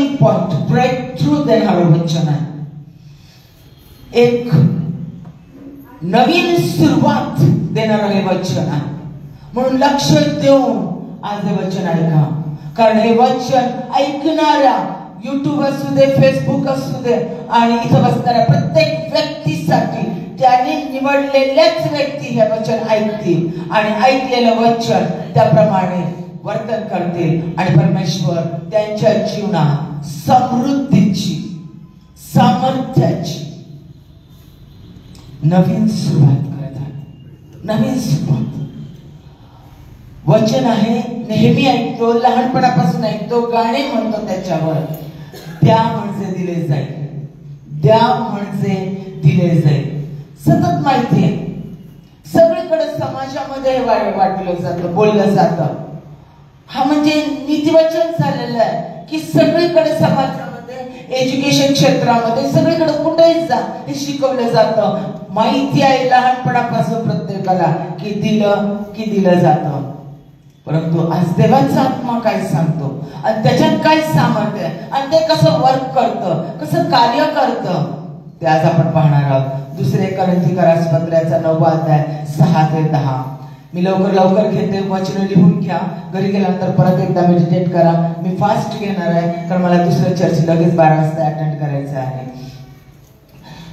Turning point, break through देणारं वचन आहे. एक नवीन सुरुवात देणारं हे वचन आहे. म्हणून लक्ष देऊन आज हे वचन ऐका, कारण हे वचन ऐकणाऱ्या YouTube असू दे, फेसबुक असू दे आणि इथं बसणाऱ्या प्रत्येक व्यक्तीसाठी त्याने निवडलेल्याच व्यक्ती हे वचन ऐकतील आणि ऐकलेलं वचन त्याप्रमाणे वर्तन करतील आणि परमेश्वर त्यांच्या जीवनात समृद्धीची, सामर्थ्याची नवीन सुरुवात करतात. नवीन सुरुवात वचन आहे. नेहमी ऐकतो, लहानपणापासून ऐकतो, गाणे म्हणतो त्याच्यावर. द्या म्हणजे दिले जाईल, द्या म्हणजे दिले जाईल. सतत माहिती आहे, सगळीकडे समाजामध्ये हे वाटलं जातं, बोललं जातं. हा म्हणजे नीतिवचन झालेलं आहे की सगळीकडे समाजामध्ये, एज्युकेशन क्षेत्रामध्ये, सगळीकडे कुठेही जा हे शिकवलं जातं. माहिती आहे लहानपणापासून प्रत्येकाला की दिलं की दिलं जातं. परंतु आज देवाचा आत्मा काय सांगतो आणि त्याच्यात काय सामर्थ्य आहे आणि ते कसं वर्क करतं, कसं कार्य करतं, ते आज आपण पाहणार आहोत. दुसरे कोरिन्थीकरास पत्राचा 9वा अध्याय 6 ते 10. मी लवकर घेते, वचन लिहून घ्या, घरी गेल्यानंतर परत एकदा मेडिटेट करा. मी फास्ट घेणार आहे कारण मला दुसरं चर्च लगेच 12 वाजता अटेंड करायचं आहे.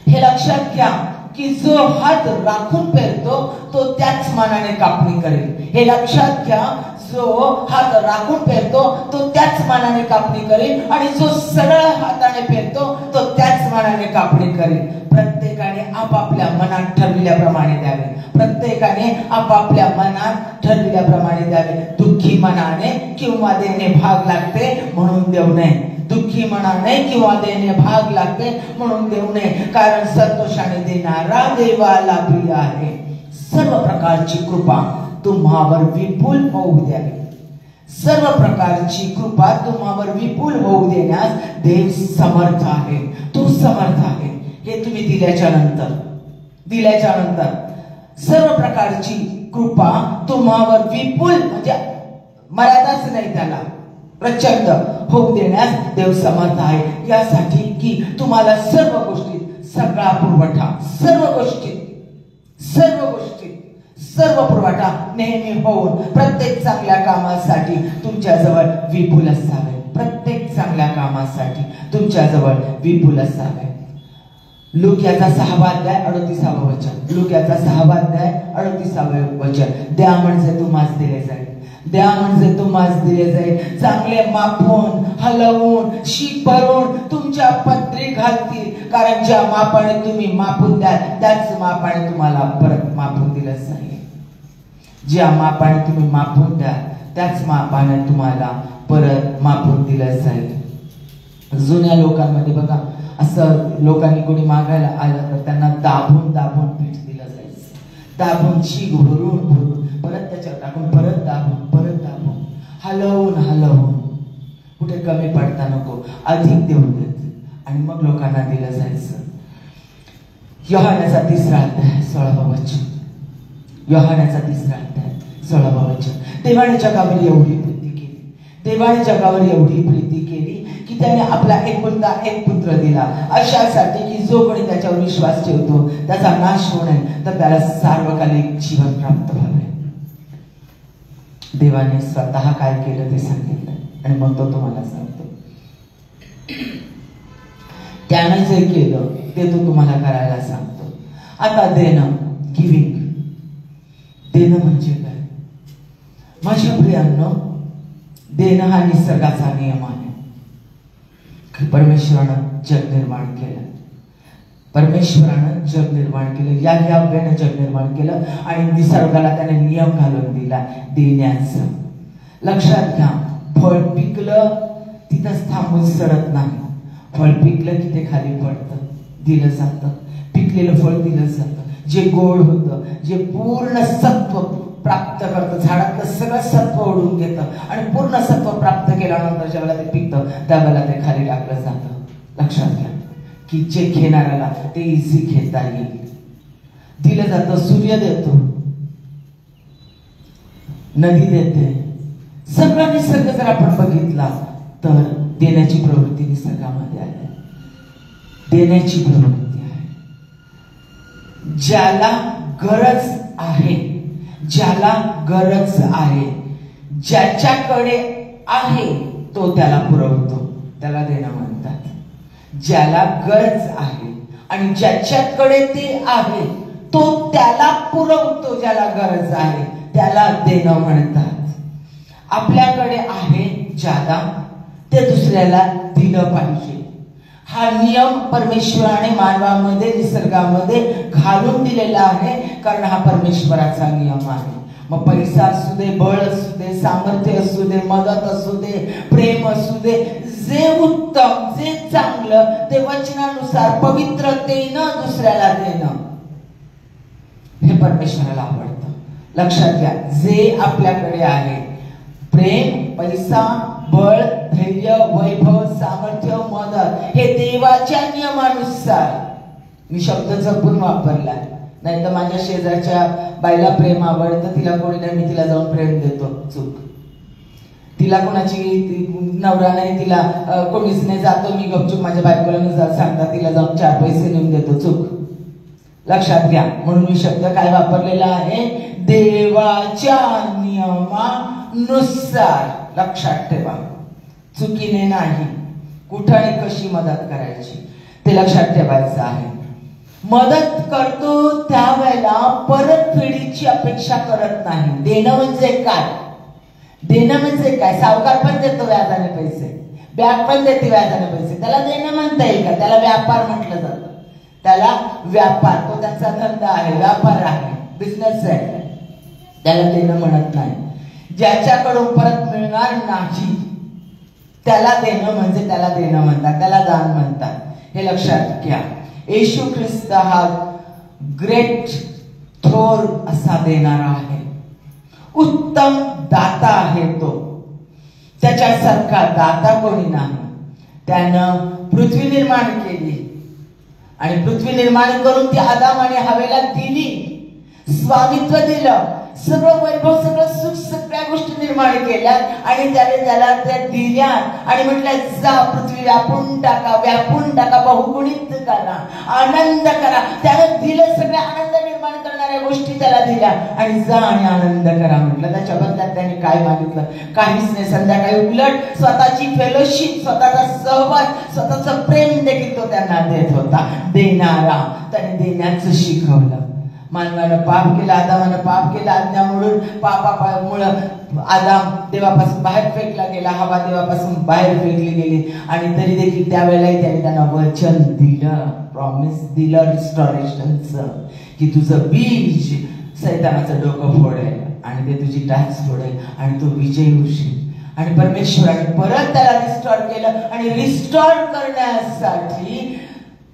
हे लक्षात घ्या की जो हात राखून पेरतो तो त्याच मानाने कापणी करेल. हे लक्षात घ्या, जो हात राखून पेरतो तो त्याच मानाने कापणी करेल आणि जो सरळ हाताने पेरतो तो त्याच मानाने कापणी करेल. प्रत्येकाने आपापल्या मनात ठरविल्याप्रमाणे द्यावे. प्रत्येकाने आपापल्या मनात ठरविल्याप्रमाणे द्यावे. दुःखी मनाने किंवा देणे भाग लागते म्हणून देऊ नये. दुःखी मनाने किंवा देणे भाग लागते म्हणून देऊ नये, कारण संतोषाने देणारा देवाला प्रिय आहे. सर्व प्रकारची कृपा तुम्हावर विपुल होऊ द्यावी. सर्व प्रकारची कृपा तुम्हावर विपुल होऊ देण्यास देव समर्थ आहे. तो समर्थ आहे. हे तुम्ही दिल्याच्या नंतर सर्व प्रकारची कृपा तुम्हावर विपुल म्हणजे मर्यादाच नाही, त्याला प्रचंड होऊ देण्यास देव समर्थ आहे. यासाठी की तुम्हाला सर्व गोष्टीत सगळा पुरवठा, सर्व पुरवठा नेहमी होऊन प्रत्येक चांगल्या कामासाठी तुमच्याजवळ विपुल असावे. प्रत्येक चांगल्या कामासाठी तुमच्याजवळ विपुल असावे. लूक याचा 6वा अध्याय 38वे वचन. लूक याचा 6वा अध्याय 38वे वचन. द्या म्हणजे तुम्हास दिले जाईल. द्या म्हणजे तुम्हास दिले जाईल. चांगले मापून, हलवून, शीत भरून तुमच्या पदरी घालतील, कारण ज्या मापाने तुम्ही मापून द्याल त्याच मापाने तुम्हाला परत मापून दिलं जाईल. ज्या मापाने तुम्ही मापून द्याल त्याच मापाने तुम्हाला परत मापून दिलं जाईल. जुन्या लोकांमध्ये बघा, असं लोकांनी कोणी मागायला आलं तर त्यांना दाबून पीठ दिलं जायचं. दाबून शीग भरून परत त्याच्यावर टाकून परत दाबून हलवून कुठे कमी पडता नको, अधिक देऊन देत आणि मग लोकांना दिलं जायचं. योहानाचा 3रा अध्याय 16वा वचन. योहानाचा 3रा अध्याय 16वा वचन. देवाने जगावर एवढी प्रीती केली की त्याने आपला एकुलता एक पुत्र दिला, अशासाठी की जो कोणी त्याच्यावर विश्वास ठेवतो त्याचा नाश होऊ नये तर त्याला सार्वकालिक जीवन प्राप्त व्हावे. देवाने स्वतः काय केलं ते सांगितलं आणि मग तो तुम्हाला सांगतो. त्याने जे केलं ते तो तुम्हाला करायला सांगतो. आता देणं, देणं म्हणजे काय? माझ्या प्रियांनो, देणं हा निसर्गाचा नियम आहे. परमेश्वरानं जग निर्माण केलं. या अव्याने जग निर्माण केलं आणि निसर्गाला त्याने नियम घालून दिला देण्याचा. लक्षात घ्या, फळ पिकलं तिथंच थांबून सरत नाही. फळ पिकलं की ते खाली पडतं, दिलं जातं. पिकलेलं फळ दिलं जातं. जे गोड होतं, जे पूर्ण सत्व प्राप्त करतं, झाडातलं सगळं सत्व ओढून घेतं आणि पूर्ण सत्व प्राप्त केल्यानंतर ज्यावेळेला ते पिकतं त्यावेळेला ते खाली टाकलं जातं. लक्षात घ्या की जे घेणाऱ्याला ते इझी घेता येईल. दिलं जातं. सूर्य देतो, नदी देते, सगळा निसर्ग जर आपण बघितला तर देण्याची प्रवृत्ती निसर्गामध्ये आहे. देण्याची प्रवृत्ती आहे. ज्याला गरज आहे, ज्याला गरज आहे, ज्याच्याकडे आहे तो त्याला पुरवतो, त्याला देणं म्हणतात. ज्याला गरज आहे आणि ज्याच्याकडे ते आहे तो त्याला पुरवतो. ज्याला गरज आहे त्याला देणं म्हणतात. आपल्याकडे आहे ज्याला ते दुसऱ्याला दिलं पाहिजे. हा नियम परमेश्वराने मानवामध्ये, निसर्गामध्ये घालून दिलेला आहे, कारण हा परमेश्वराचा नियम आहे. मग पैसा असू दे, बळ असू दे, सामर्थ्य असू दे, मदत असू दे, प्रेम असू दे, जे उत्तम, जे चांगलं ते वचनानुसार पवित्रतेनं दुसऱ्याला देणं हे परमेश्वराला आवडतं. लक्षात घ्या, जे आपल्याकडे आहे, प्रेम, पैसा, बळ, धैर्य, वैभव, सामर्थ्य, मदत, हे देवाच्या नियमानुसार. मी शब्द जपून वापरलाय, नाही तर माझ्या शेजारच्या बाईला प्रेम आवडतं, तिला कोणी नाही, मी तिला जाऊन प्रेम देतो. चूक. तिला कोणाची नवरा नाही, तिला कोणीच नाही, जातो मी गपचूप माझ्या बायकोला सांगता तिला जाऊन 4 पैसे नेऊन देतो. चूक. लक्षात घ्या. म्हणून मी शब्द काय वापरलेला आहे? देवाच्या नियमानुसार. लक्षात ठेवा, चुकीने नाही. कुठं आणि कशी मदत करायची ते लक्षात ठेवायचं आहे. मदत करतो त्यावेळेला परतफेडीची अपेक्षा करत नाही. देणं म्हणजे काय? देणं म्हणजे काय? सावकार पण देतो व्याजाने पैसे, बँक पण देते व्याजाने पैसे, त्याला देणं म्हणता येईल का? त्याला व्यापार म्हटलं जातं. त्याला व्यापार, तो त्यांचा धंदा आहे, व्यापार आहे, बिझनेस आहे, त्याला देणं म्हणत नाही. ज्याच्याकडून परत मिळणार नाही त्याला देणं म्हणजे त्याला देणं म्हणतात, त्याला दान म्हणतात. हे लक्षात घ्या. येशू ख्रिस्त हा ग्रेट थोर असा देणारा आहे, उत्तम दाता आहे. तो त्याच्यासारखा दाता कोणी नाही. त्यानं पृथ्वी निर्माण केली आणि पृथ्वी निर्माण करून ती आदाम आणि हवेला दिली, स्वामित्व दिलं, सगळं वैभव, सगळं सुख, सगळ्या गोष्टी निर्माण केल्या आणि त्याला त्या दिल्या आणि म्हटलं जा पृथ्वी व्यापून टाका, व्यापून टाका, बहुगुणित करा, आनंद करा. त्याला दिलं, सगळ्या आनंद निर्माण करणाऱ्या गोष्टी त्याला दिल्या आणि जा आणि आनंद करा म्हटलं. त्याच्या बदल्यात त्याने काय मागितलं? काहीच नाही. संध्याकाळी उलट स्वतःची फेलोशिप, स्वतःचा सहवास, स्वतःचं प्रेम देखील तो त्यांना देत होता. देणारा, त्याने देण्याचं शिकवलं. मानवानं पाप केलं, आदामानं पाप केलं, आज्ञा म्हणून पापामुळं आदाम देवापासून बाहेर फेकला गेला, हवा देवापासून बाहेर फेकली गेली. आणि तरी देखील त्यावेळेलाही त्याने त्यांना वचन दिलं, प्रॉमिस दिलं रिस्टॉरेशनचं, की तुझं बीज सैतानाचं डोकं फोडेल आणि ते तुझी टाच फोडेल आणि तो विजयी होशील. आणि परमेश्वराने परत त्याला रिस्टॉर केलं आणि रिस्टॉर करण्यासाठी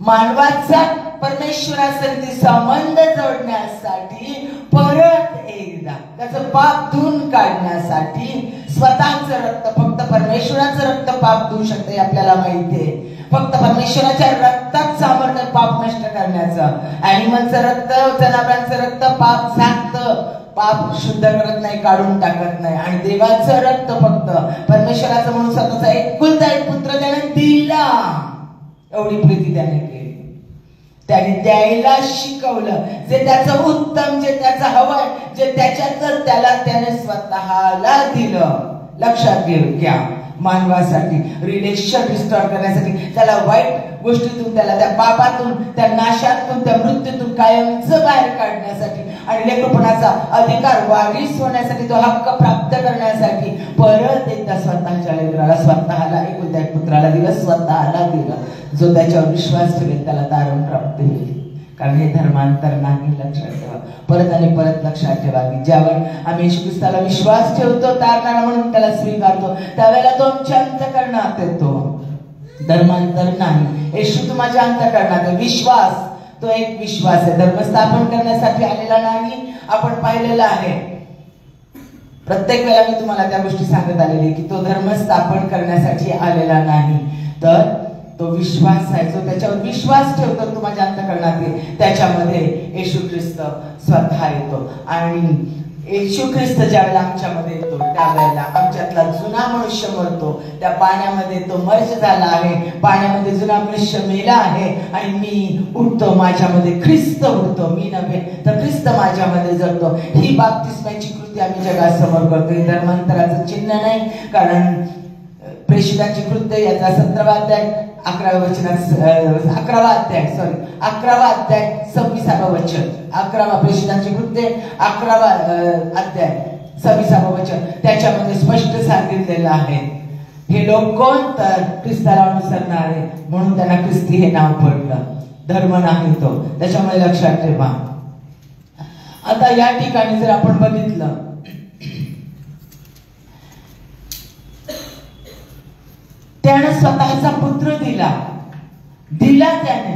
मानवाचा परमेश्वरासाठी संबंध जोडण्यासाठी परत एकदा त्याचं पाप धुवून काढण्यासाठी स्वतःचं रक्त, फक्त परमेश्वराचं रक्त पाप धुवू शकते आपल्याला माहितीये. फक्त परमेश्वराच्या रक्तात सामर्थ्य पाप नष्ट करण्याचं. ॲनिमलचं रक्त, जनावरांचं रक्त पाप झाकतं, पाप शुद्ध करत नाही, काढून टाकत नाही. आणि देवाचं रक्त फक्त परमेश्वराचं म्हणून स्वतःचा एकुलता एक पुत्र त्याने दिला. एवढी प्रीती त्याने केली. त्याने द्यायला शिकवलं, जे त्याचं उत्तम, जे त्याचं हवंय, जे त्याच्यात त्याला त्याने स्वतःला दिलं. लक्षात घ्या, मानवासाठी रिलेशन रिस्टोर करण्यासाठी, त्याला वाईट गोष्टीतून, त्याला त्या पापातून, त्या नाशातून, त्या मृत्यूतून कायमचं बाहेर काढण्यासाठी आणि लेकरपणाचा अधिकार वारीस होण्यासाठी, तो हक्क प्राप्त करण्यासाठी परत एकदा स्वतःच्या लेकराला, स्वतःला एकुलत्या एक पुत्राला दिलं, स्वतःला दिलं. जो त्याच्यावर विश्वास ठेवेल त्याला तारण प्राप्त होईल. कारण हे धर्मांतर नाही. लक्षात ठेवा, परत आणि परत लक्षात ठेवा की ज्यावर आम्ही येशू ख्रिस्ताला विश्वास ठेवतो, तारणारा म्हणून त्याला स्वीकारतो, त्यावेळेला तो आमच्या अंतःकरणात येतो. धर्मांतर नाही. येशू तू माझ्या अंतःकरणात आहे. विश्वास, तो एक विश्वास आहे, धर्म स्थापन करण्यासाठी आलेला नाही. आपण पाहिलेलं आहे प्रत्येक वेळेला, मी तुम्हाला त्या गोष्टी सांगत आलेली की तो धर्म स्थापन करण्यासाठी आलेला नाही, तर तो विश्वास आहे. जो त्याच्यावर विश्वास ठेवतो, तो माझ्या अंतःकरणात आहे, त्याच्यामध्ये येशू ख्रिस्त स्वतः येतो. आणि येशू ख्रिस्त ज्यावेळेला आमच्यामध्ये येतो त्यावेळेला आमच्यातला जुना मनुष्य मरतो, त्या पाण्यामध्ये तो मर्ज झाला आहे, पाण्यामध्ये जुना मनुष्य मेला आहे आणि मी उठतो, माझ्यामध्ये ख्रिस्त उठतो, मी नव्हे तर ख्रिस्त माझ्यामध्ये जगतो. ही बाप्तिस्माची कृती आम्ही जगासमोर करतो. हे धर्मांतराचं चिन्ह नाही, कारण प्रेषितांची कृत्य याचा 17वा अध्याय 11व्या वचनात 11वा अध्याय 26वा वचन, 11वा प्रेषितांची कृत्य 11वा अध्याय 26वा वचन, त्याच्यामध्ये स्पष्ट सांगितलेलं आहे. हे लोक कोण? तर ख्रिस्ताला अनुसरणारे, म्हणून त्यांना ख्रिस्ती हे नाव पडलं. धर्म नाही तो. त्याच्यामुळे लक्षात ठेवा. आता या ठिकाणी जर आपण बघितलं, त्याने स्वतःचा पुत्र दिला त्याने.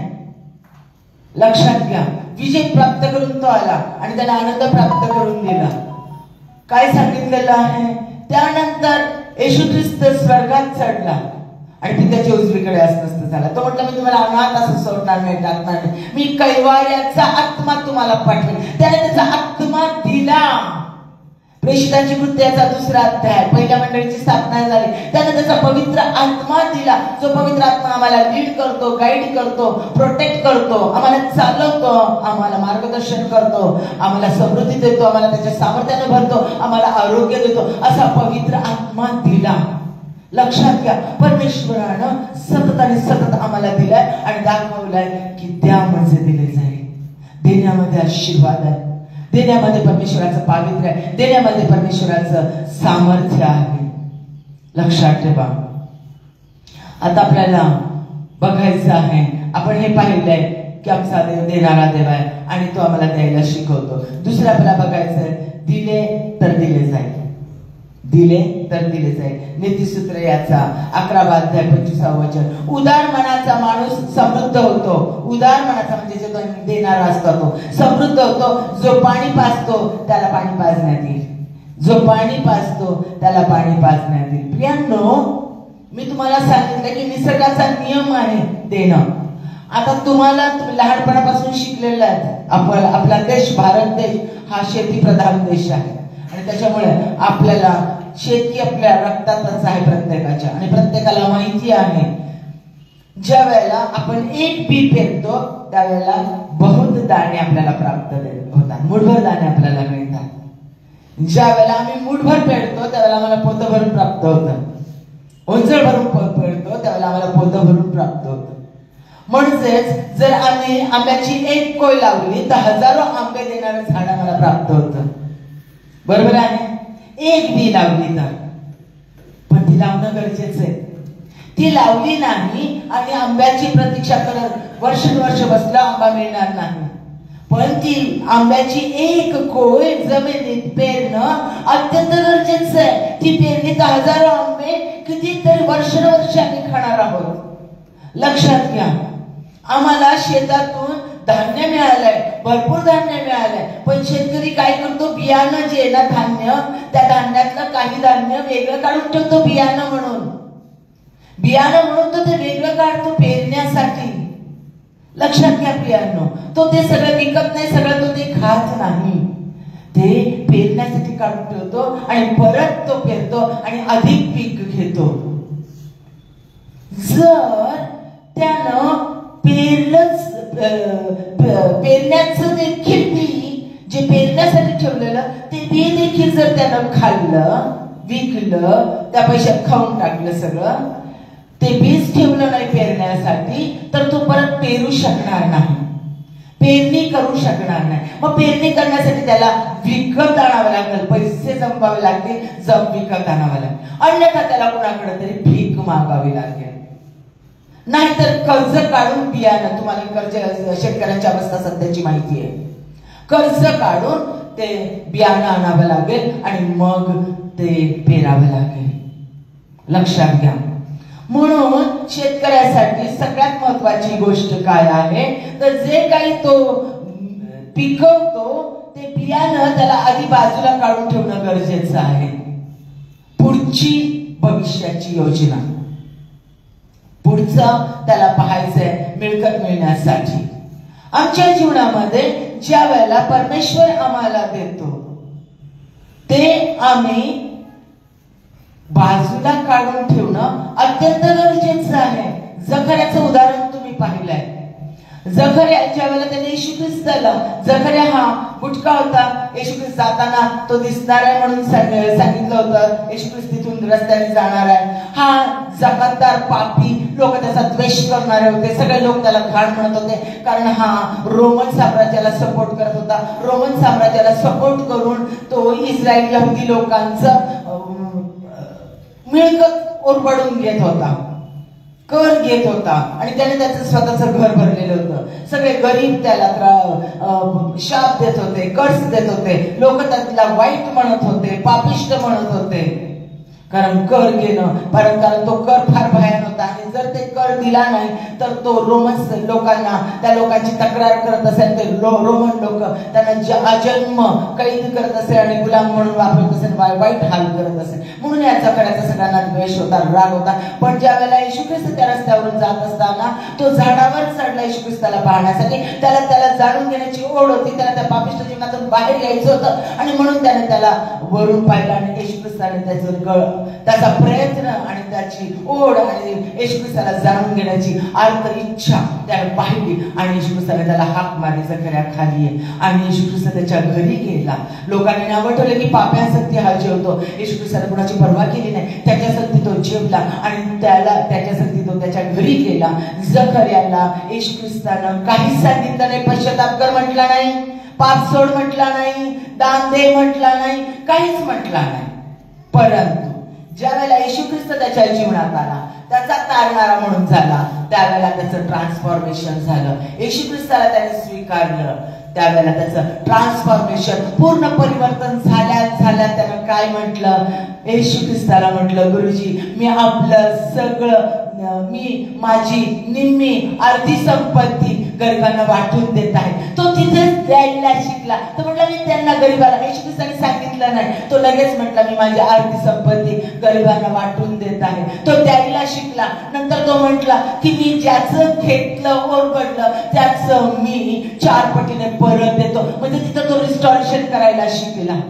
लक्षात घ्या, विजय प्राप्त करून तो आला आणि त्याने आनंद प्राप्त करून दिला. काय सांगितलेलं आहे? त्यानंतर येशू ख्रिस्त स्वर्गात चढला आणि पित्याच्या उजवीकडे असं झाला. तो म्हटला, मी तुम्हाला अनाथ असं सोडणार नाही, टाकणार नाही, मी कैवाऱ्याचा आत्मा तुम्हाला पाठवेन. त्याने त्याचा आत्मा दिला. प्रेषितांची कृत्याचा 2रा अध्याय, पहिल्या मंडळीची स्थापना झाली, त्याने त्याचा पवित्र आत्मा दिला. जो पवित्र आत्मा आम्हाला लीड करतो, गाईड करतो, प्रोटेक्ट करतो, आम्हाला चालवतो, आम्हाला मार्गदर्शन करतो, आम्हाला समृद्धी देतो, आम्हाला त्याच्या सामर्थ्याने भरतो, आम्हाला आरोग्य देतो, असा पवित्र आत्मा दिला. लक्षात घ्या, परमेश्वरानं सतत आणि सतत आम्हाला दिलाय आणि दाखवलाय की द्या म्हणजे दिले जाईल. देण्यामध्ये आशीर्वाद आहे, देण्यामध्ये परमेश्वराचं पावित्र्य आहे, देण्यामध्ये परमेश्वराचं सामर्थ्य आहे. लक्षात ठेवा. आता आपल्याला बघायचं आहे, आपण हे पाहिलंय की आमचा देव देणारा देव आहे आणि तो आम्हाला द्यायला शिकवतो. दुसरं आपल्याला बघायचंय, दिले तर दिले जाईल, दिले तर दिले जाईल. नीतिसूत्र याचा 11वा अध्याय 25वा वचन. उदार मनाचा माणूस समृद्ध होतो. उदार मनाचा म्हणजे जो देणारा असतो तो समृद्ध होतो. जो पाणी पाजतो त्याला पाणी पाजण्यात येईल, जो पाणी पाजतो त्याला पाणी पाजण्यात येईल. प्रियांनो, मी तुम्हाला सांगितलं की निसर्गाचा नियम आहे देणं. आता तुम्हाला लहानपणापासून शिकलेलं आहे, आपला देश भारत देश हा शेती प्रधान देश आहे आणि त्याच्यामुळे आपल्याला शेती आपल्या रक्तातच आहे प्रत्येकाच्या. आणि प्रत्येकाला माहिती आहे, ज्या वेळेला आपण एक बी पेरतो त्यावेळेला बहुत दाणे आपल्याला प्राप्त होतात, मुठभर दाणे आपल्याला मिळतात. ज्या वेळेला आम्ही मुठभर पेरतो त्यावेळेला आम्हाला पोतं भरून प्राप्त होतं, ओंजळ भरून पेरतो त्यावेळेला आम्हाला पोतं भरून प्राप्त होतं. म्हणजेच जर आम्ही आंब्याची एक कोय लावली तर हजारो आंबे देणारं झाड आम्हाला प्राप्त होतं. बरोबर आहे? एक बी लावली तर, पण ती लावणं गरजेचं आहे. ती लावली नाही आणि आंब्याची प्रतीक्षा करत वर्षानुवर्ष बसला, आंबा मिळणार नाही. पण ती आंब्याची एक कोय जमिनीत पेरणं अत्यंत गरजेचं आहे. ती पेरणी तर हजारो आंबे कितीतरी वर्षानुवर्ष आम्ही खाणार आहोत. लक्षात घ्या, आम्हाला शेतातून धान्य मिळालंय, भरपूर धान्य मिळालंय, पण शेतकरी काय करतो? बियाणं जे ना धान्य, त्या धान्यातलं काही धान्य वेगळं काढून ठेवतो बियाणं म्हणून. बियाणं म्हणून तो ते वेगळं काढतो पेरण्यासाठी. लक्षात घ्या प्रियांनो, तो ते सगळं विकत नाही, सगळं तो ते खात नाही, ते पेरण्यासाठी काढून ठेवतो आणि परत तो पेरतो आणि अधिक पीक घेतो. जर त्यानं पेरण्याचं देखील बी जे पेरण्यासाठी ठेवलेलं ते बी देखील जर त्यानं खाल्लं, विकलं, त्या पैशात खाऊन टाकलं सगळं, ते बीज ठेवलं नाही पेरण्यासाठी, तर तो परत पेरू शकणार नाही, पेरणी करू शकणार नाही. मग पेरणी करण्यासाठी त्याला विकत आणावं लागेल, पैसे जमवावे लागतील, विकत आणावं लागेल, अन्यथा त्याला कोणाकडे तरी भीक मागावी लागेल. नाहीतर कर्ज काढून बियाणं, तुम्हाला कर्ज शेतकऱ्यांची अवस्था सध्याची माहिती आहे, कर्ज काढून ते बियाणं आणावं लागेल आणि मग ते पेरावं लागेल. लक्षात घ्या. म्हणून शेतकऱ्यासाठी सगळ्यात महत्वाची गोष्ट काय आहे, तर जे काही तो पिकवतो ते बियाणं त्याला आधी बाजूला काढून ठेवणं गरजेचं आहे. पुढची भविष्याची योजना, पुढचं त्याला पाहायचंय मिळकत मिळण्यासाठी. आमच्या जीवनामध्ये ज्या वेळेला परमेश्वर आम्हाला देतो ते आम्ही बाजूला काढून ठेवणं अत्यंत गरजेचं आहे. जखर्याचं उदाहरण तुम्ही पाहिलंय. जखर्या ज्या वेळेला त्याने येशू ख्रिस्ताला, जखर्या हा बुटका होता, येशू ख्रिस्त जाताना तो दिसणार आहे म्हणून सांगितलं होतं. येशू ख्रिस्त तिथून रस्त्याने जाणार आहे. हा जबाबदार पापी, लोक त्याचा द्वेष करणारे होते. सगळे लोक त्याला घाण म्हणत होते, कारण हा रोमन साम्राज्याला सपोर्ट करत होता. रोमन साम्राज्याला सपोर्ट करून तो इस्रायल यहुदी लोकांचं मिळकत ओरबडून घेत होता, कर घेत होता, आणि त्याने त्याचं स्वतःचं घर भरलेलं होतं. सगळे गरीब त्याला शाप देत होते, कर्ज देत होते. लोक त्याला वाईट म्हणत होते, पापिष्ट म्हणत होते, कारण कर घेणं. कारण तो कर फार भयान होता, आणि जर ते कर दिला नाही तर तो रोमन लोकांना, त्या लोकांची तक्रार करत असेल. ते रोमन लोक त्यांना अजन्म कैद करत असेल आणि गुलाम म्हणून वापरत असेल, वाईट हाल करत असेल. म्हणून याचा करायचा सगळ्यांना द्वेष होता, राग होता. पण ज्या वेळेला येशू ख्रिस्त त्या रस्त्यावरून जात असताना तो झाडावर चढला येशू ख्रिस्ताला पाहण्यासाठी. त्याला जाणून घेण्याची ओढ होती, त्याला त्या पापिष्ट जीवनातून बाहेर यायचं होतं, आणि म्हणून त्याने त्याला वरून पाहिलं. आणि येशू ख्रिस्ताने त्याचा प्रयत्न आणि त्याची ओढ आणि येशू ख्रिस्ताला जाणून घेण्याची आर्त इच्छा त्याने पाहिली, आणि येशू ख्रिस्ताने त्याला हाक मारली, जखर्या खाली ये. आणि येशू ख्रिस्त त्याच्या घरी गेला. लोकांनी नाव ठेवलं की पाप्यांसाठी हा जेवतो. येशू ख्रिस्ताने कुणाची पर्वा केली नाही, त्याच्यासाठी तो जेवला, आणि त्याच्यासाठी तो त्याच्या घरी गेला. जखर्याला येशू ख्रिस्तानं काहीच सांगितलं नाही, पश्चाताप कर म्हटला नाही, पाप सोड म्हटला नाही, दान दे म्हटला नाही, काहीच म्हटला नाही. परंतु ज्या वेळेला येशू ख्रिस्त त्याच्या जीवनात आला, त्याचा तारणारा म्हणून झाला, त्यावेळेला त्याचं ट्रान्सफॉर्मेशन झालं. येशू ख्रिस्ताला त्याने स्वीकारलं, त्यावेळेला त्याचं ट्रान्सफॉर्मेशन, पूर्ण परिवर्तन झाल्या त्यानं काय म्हटलं, येशू ख्रिस्ताला म्हटलं, गुरुजी मी आपलं सगळं, मी माझी निम्मी अर्धी संपत्ती गरिबांना वाटून देत आहे. तो तिथेच द्यायला शिकला. तो म्हटला मी त्यांना गरिबाला, येशू ख्रिस्ताने सांगितलं नाही, तो लगेच म्हटला मी माझी अर्धी संपत्ती गरिबांना वाटून देत आहे. तो द्यायला शिकला. नंतर तो म्हटला की मी ज्याचं घेतलं ओरबडलं त्याचं मी 4 पटीने परत देतो. म्हणजे तिथं तो रिस्टॉरेशन करायला शिकला,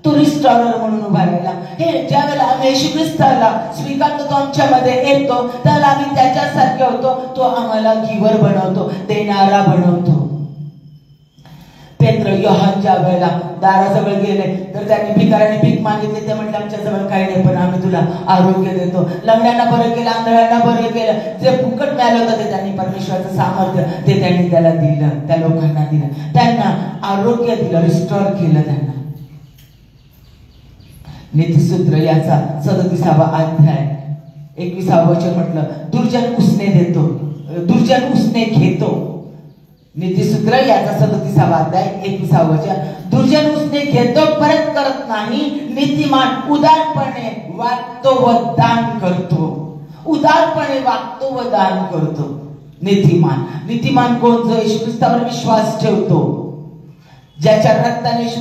तो रिस्टॉरर म्हणून उभा राहिला. हे ज्या वेळेला आम्ही येशू ख्रिस्ताला स्वीकारतो, तो आमच्यामध्ये येतो, त्याला आम्ही त्याच्यासारखे होतो. तो आम्हाला गिव्हर बनवतो, देणारा बनवतो. पेत्र योहान ज्या वेळेला दाराजवळ गेले तर त्यांनी भिकाऱ्याने भीक मागितली. ते म्हटले आमच्याजवळ काही नाही, पण आम्ही तुला आरोग्य देतो. लंगड्यांना बरं केलं, आंधळ्यांना बरं केलं. जे फुकट मिळालं होतं ते त्यांनी परमेश्वराचं सामर्थ्य ते त्यांनी त्याला दिलं, त्या लोकांना दिलं, त्यांना आरोग्य दिलं, रिस्टोर केलं त्यांना. नीतिसूत्र याचा 37वा अध्याय 21वा वचन म्हटलं, दुर्जन उसने देतो, दुर्जन उसने घेतो. नीतिसूत्र याचा 37वा अध्याय 21वा वचन, दुर्जन उसने घेतो, परत करत नाही. नीतिमान उदारपणे वागतो व दान करतो. उदारपणे वागतो व दान करतो. नीतिमान कोण? जो येशू ख्रिस्तावर विश्वास ठेवतो, ज्याच्या रक्ताने येशू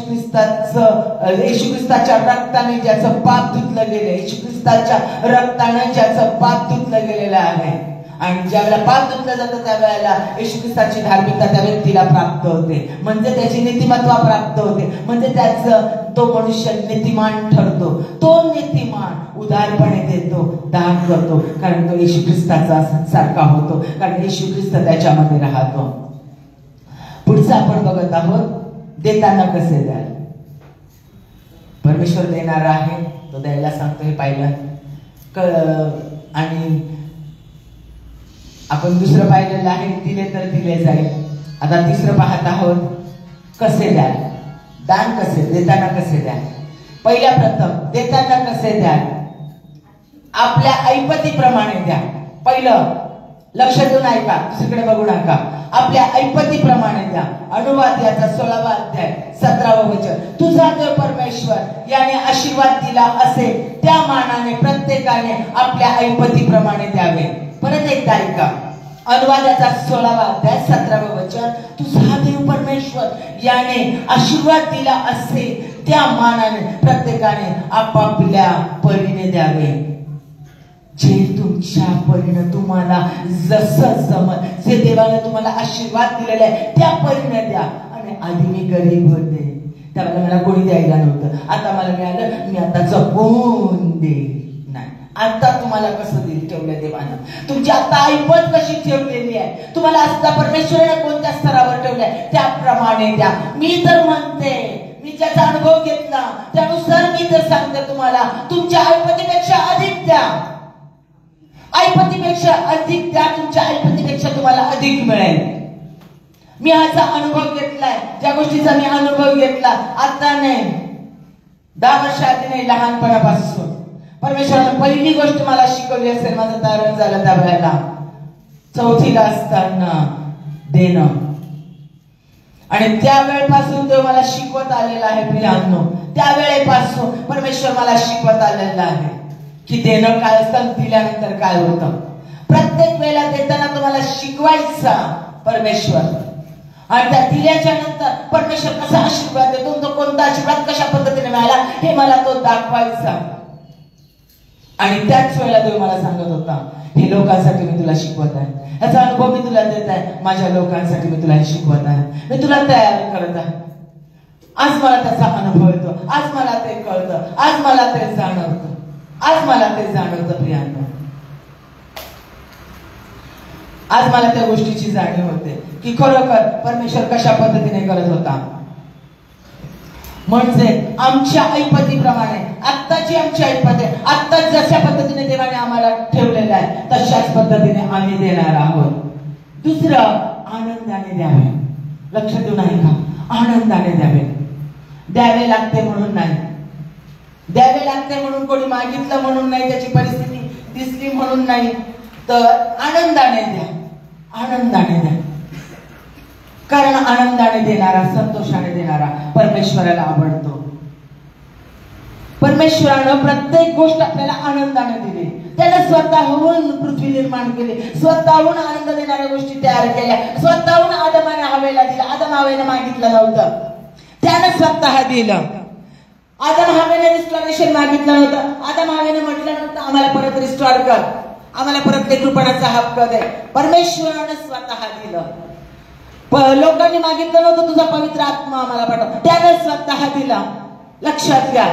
ख्रिस्ताच्या रक्ताने ज्याचं पाप धुतलं गेलं, येशू ख्रिस्ताच्या रक्ताने ज्याचं पाप धुतलं गेलेलं आहे. आणि ज्यावेळेला पाप धुतलं जातं त्यावेळेला येशू ख्रिस्ताची धार्मिकता त्या व्यक्तीला प्राप्त होते, म्हणजे त्याची नीतिमत्व प्राप्त होते, म्हणजे त्याचं तो मनुष्य नीतिमान ठरतो. तो नीतिमान उदारपणे देतो, दान करतो, कारण तो येशू ख्रिस्ताचा सारखा होतो, कारण येशू ख्रिस्त त्याच्यामध्ये राहतो. पुढचं आपण बघत आहोत, देताना कसे द्याल. परमेश्वर देणारा आहे, तो द्यायला सांगतो, हे पाहिलं. आणि आपण दुसरं पाहिलेलं आहे, दिले तर दिले जाईल. आता तिसरं पाहत आहोत, कसे द्याल, दान कसे, देताना कसे द्याल. पहिल्या प्रथम देताना कसे द्याल, आपल्या ऐपतीप्रमाणे द्या. पहिलं लक्ष देऊन ऐका, दुसरीकडे बघू नका. आपल्या ऐपतीप्रमाणे द्या. अनुवाद याचा 16वा अध्याय 17वा वचन, तुझा देव परमेश्वर याने आशीर्वाद दिला असे त्या मानाने प्रत्येकाने आपल्या ऐपतीप्रमाणे द्यावे. परत एकदा ऐका. अनुवादाचा 16वा अध्याय 17वा वचन, तुझा देव परमेश्वर याने आशीर्वाद दिला असे त्या मानाने प्रत्येकाने आपापल्या परीने द्यावे. जे तुमच्या परीने तुम्हाला जसं जमल, जे देवाने तुम्हाला आशीर्वाद दिलेला आहे त्या परीने द्या. आणि आधी मी गरीब होते, त्यावेळेला मला कोणी द्यायला नव्हतं, आता मला मिळालं, मी आता जपून देईन. नाही, आता तुम्हाला कसं दिल ठेवलं देवानं, तुमची आता ऐपत कशी ठेवलेली आहे, तुम्हाला आता परमेश्वराने कोणत्या स्तरावर ठेवलंय त्याप्रमाणे द्या. मी तर म्हणते, मी ज्याचा अनुभव घेतला त्यानुसार मी तर सांगते तुम्हाला, तुमच्या ऐपतीपेक्षा अधिक द्या, ऐपतीपेक्षा अधिक द्या, तुमच्या ऐपतीपेक्षा तुम्हाला अधिक मिळेल. मी ह्याचा अनुभव घेतलाय, ज्या गोष्टीचा मी अनुभव घेतला, आता नाही 10 वर्ष आधी नाही, लहानपणापासून परमेश्वराने पहिली गोष्ट मला शिकवली असेल, माझं तारण झालं त्या वेळेला 4थीला असताना, देणं. आणि त्यावेळेपासून तो मला शिकवत आलेला आहे प्रियांनो, त्यावेळेपासून परमेश्वर मला शिकवत आलेला आहे की देणं काय असतं, दिल्यानंतर काय होतं. प्रत्येक वेळेला देताना तुम्हाला शिकवायचा परमेश्वर, आणि त्या दिल्याच्या नंतर परमेश्वर कसा आशीर्वाद देतो, तो कोणता आशीर्वाद कशा पद्धतीने मिळाला हे मला तो दाखवायचा. आणि त्याच वेळेला तो मला सांगत होता, हे लोकांसाठी मी तुला शिकवत आहे, याचा अनुभव मी तुला देत आहे, माझ्या लोकांसाठी मी तुला शिकवत आहे, मी तुला तयार करत आहे. आज मला त्याचा अनुभव येतो, आज मला ते कळतं, आज मला ते जाणवतं, आज मला ते जाणवतं प्रियांनो. आज मला त्या गोष्टीची जाणीव होते की खरोखर परमेश्वर कशा पद्धतीने करत होता. म्हणजे आमच्या ऐपतीप्रमाणे, आत्ताची आमची ऐपत आहे, आत्ता जशा पद्धतीने देवाने आम्हाला ठेवलेलं आहे तशाच पद्धतीने आम्ही देणार आहोत. दुसरं, आनंदाने द्यावे. लक्ष देऊ नाही का, आनंदाने द्यावे. द्यावे लागते म्हणून नाही, द्यावे लागते म्हणून कोणी मागितलं म्हणून नाही, त्याची परिस्थिती दिसली म्हणून नाही, तर आनंदाने द्या, आनंदाने द्या. कारण आनंदाने देणारा, संतोषाने देणारा परमेश्वराला आवडतो. परमेश्वरानं प्रत्येक गोष्ट आपल्याला आनंदाने दिली. त्याने स्वतःहून पृथ्वी निर्माण केली, स्वतःहून आनंद देणाऱ्या गोष्टी तयार केल्या, स्वतःहून आदमाने हवेला दिला. आदम हवेने मागितलं नव्हतं, त्याने स्वतः दिलं. आदम हवेने रिस्टोरेशन मागितलं नव्हतं, आदम हवेने म्हटलं नव्हतं आम्हाला परत रिस्टोर कर, आम्हाला परत लेकरूपणाचा हक्क दे. परमेश्वराने स्वतः दिलं. लोकांनी मागितलं नव्हतं तुझा पवित्र आत्मा आम्हाला पाठव, त्याने स्वतः दिला. लक्षात घ्या,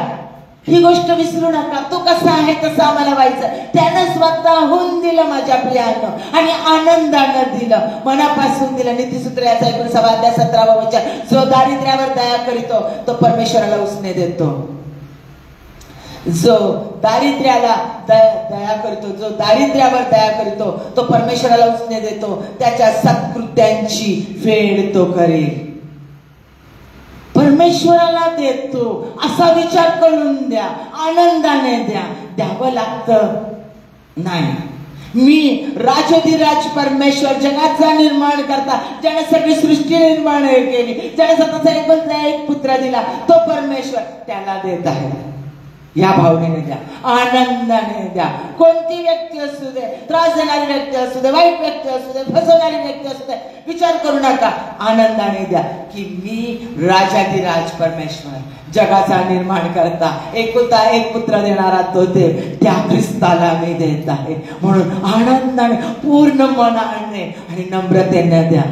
ही गोष्ट विसरू नका. तो कसा आहे तसं आम्हाला व्हायचं, त्याने स्वतःहून दिलं माझ्या प्रियांनो, आणि आनंदानं दिलं, मनापासून दिलं. नीतिसूत्र याचा 19 अध्याय 17वा वचन, जो दारिद्र्यावर दया करीतो तो परमेश्वराला उसने देतो. जो दारिद्र्याला दया करतो, जो दारिद्र्यावर दया करतो तो परमेश्वराला उसने देतो, त्याच्या सत्कृत्यांची फेड तो करेल. परमेश्वराला देतो असा विचार करून द्या, आनंदाने द्या. द्यावं लागतं नाही. मी राजाधिराज परमेश्वर, जगाचा निर्माण करता, ज्याने सगळी सृष्टी निर्माण केली, ज्याने स्वतःचा एक पुत्र दिला, तो परमेश्वर, त्याला देत आहे. या भावनेने द्या, आनंदाने द्या. कोणती व्यक्ती असू दे, त्रास देणारी व्यक्ती असू दे, वाईट व्यक्ती असू दे, फसवणारी व्यक्ती असू दे, विचार करू नका, आनंदाने द्या की मी राजाधिराज परमेश्वर, जगाचा निर्माण करता, एकुलता एक पुत्र देणारा तो देव, त्या ख्रिस्ताला मी देत आहे. म्हणून आनंदाने, पूर्ण मनाने आणि नम्रतेने द्या.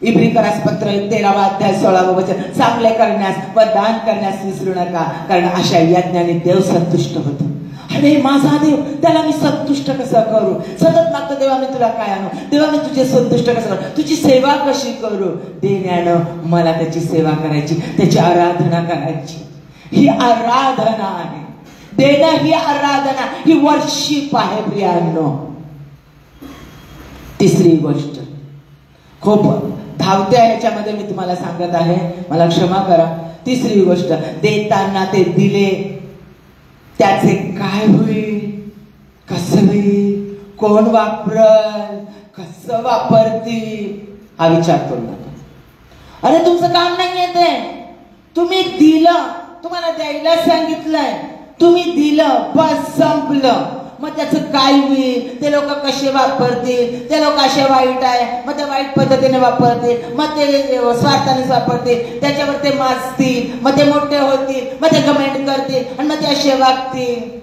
इब्रिकरास पत्र 13वा अध्याय 16वा वचन, चांगले करण्यास व दान करण्यास विसरू नका, कारण अशा यज्ञाने देव संतुष्ट होतो. अरे माझा देव, त्याला मी संतुष्ट कसं करू? सतत मागतो, देवा मी तुला काय आणू, देवा मी तुझे संतुष्ट कसं करू, तुझी सेवा कशी करू? देण्यानं मला त्याची सेवा करायची, त्याची आराधना करायची. ही आराधना आहे, देणं ही आराधना, ही वर्शिप आहे प्रियांनो. तिसरी गोष्ट, खूप धावत्या ह्याच्यामध्ये मी तुम्हाला सांगत आहे, मला क्षमा करा. तिसरी गोष्ट, देताना ते दिले त्याचे काय होईल, कसं होईल, कोण वापरल, कसं वापरतील हा विचार करू नका. अरे तुमचं काम नाही येते, तुम्ही दिलं, तुम्हाला द्यायला सांगितलंय, तुम्ही दिलं, बस संपलं. मग त्याचं काय होईल, ते लोक कसे वापरतील, ते लोक असे वाईट आहे, मग ते वाईट पद्धतीने वापरतील, मग ते स्वार्थानेच वापरतील, त्याच्यावर ते माजतील, मग ते मोठे होतील, मग ते कमेंट करतील, आणि मग ते असे वागतील,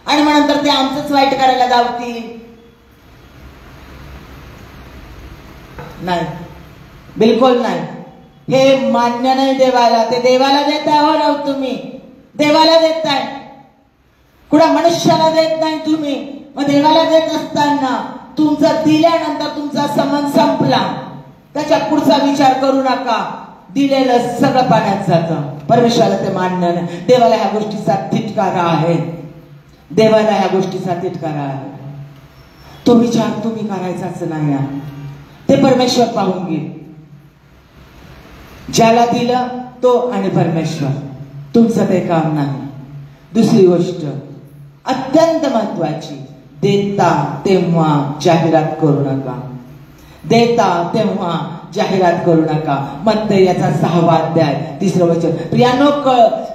आणि मग नंतर ते आमचंच वाईट करायला धावतील. नाही, बिलकुल नाही. हे मान्य नाही देवाला. ते देवाला देताय हो ना तुम्ही, देवाला देताय, कुणा मनुष्याला देत नाही तुम्ही. मग देवाला देत असताना तुमचं दिल्यानंतर तुमचा संबंध संपला, त्याच्या पुढचा विचार करू नका. दिलेलं सगळं पाण्यात जातं. परमेश्वराला ते मान्य नाही. देवाला ह्या गोष्टीचा तिटकारा आहे. देवाला ह्या गोष्टीचा तिटकारा आहे. तो विचार तुम्ही करायचाच नाही. ते परमेश्वर पाहून घे. ज्याला दिलं तो आणि परमेश्वर, तुमचं ते काम नाही. दुसरी गोष्ट अत्यंत महत्वाची, देता तेव्हा जाहिरात करू नका. देता तेव्हा जाहिरात करू नका. मत्ते याचा 6वा अध्याय 3रं वचन. प्रियानो,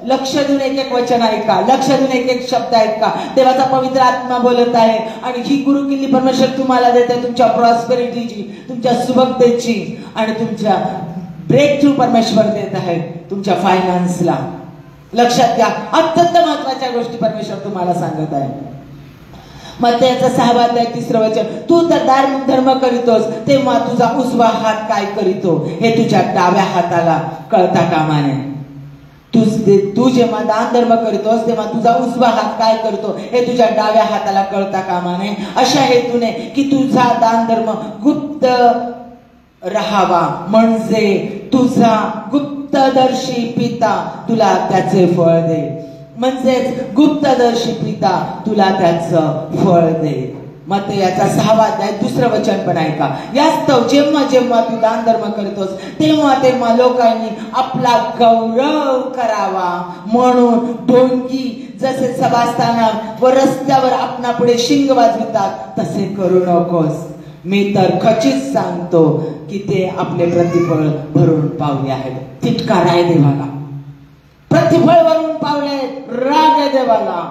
लक्ष देऊन एक एक वचन ऐका, लक्ष देऊन एक एक शब्द ऐका. देवाचा पवित्र आत्मा बोलत आहे आणि ही गुरुकिल्ली परमेश्वर तुम्हाला देते, तुमच्या प्रॉस्पेरिटीची, तुमच्या सुबकतेची आणि तुमच्या ब्रेक थ्रू परमेश्वर देत आहे तुमच्या फायनान्सला. लक्षात घ्या, अत्यंत महत्वाच्या गोष्टी परमेश्वर तुम्हाला सांगत आहे. मत्तेचा 6वा अध्याय 3रं वचन. तू तर दान धर्म करीतोस तेव्हा तुझा उजवा हात काय करीतो हे तुझ्या डाव्या हाताला कळता कामा नये. तू जेव्हा दान धर्म करीतोस तेव्हा तुझा उजवा हात काय करतो हे तुझ्या डाव्या हाताला कळता कामा नये, अशा हेतूने की तुझा दान धर्म गुप्त राहावा, म्हणजे तुझा गुप्तदर्शी पिता तुला त्याचे फळ दे. म्हणजेच गुप्तदर्शी पिता तुला त्याचं फळ दे. मग याचा 6वा अध्याय 2रं वचन पण ऐका. यास्तव जेव्हा जेव्हा तू दान धर्म करतोस तेव्हा तेव्हा लोकांनी आपला गौरव करावा म्हणून ढोंगी जसे सभास्थानात व रस्त्यावर आपणा पुढे शिंग वाजवितात तसे करू नकोस. मी तर खचित सांगतो की ते आपले प्रतिफळ भरून पावले आहेत. तिटकार आहे देवाला, प्रतिफळ भरून पावले, राग आहे देवाला.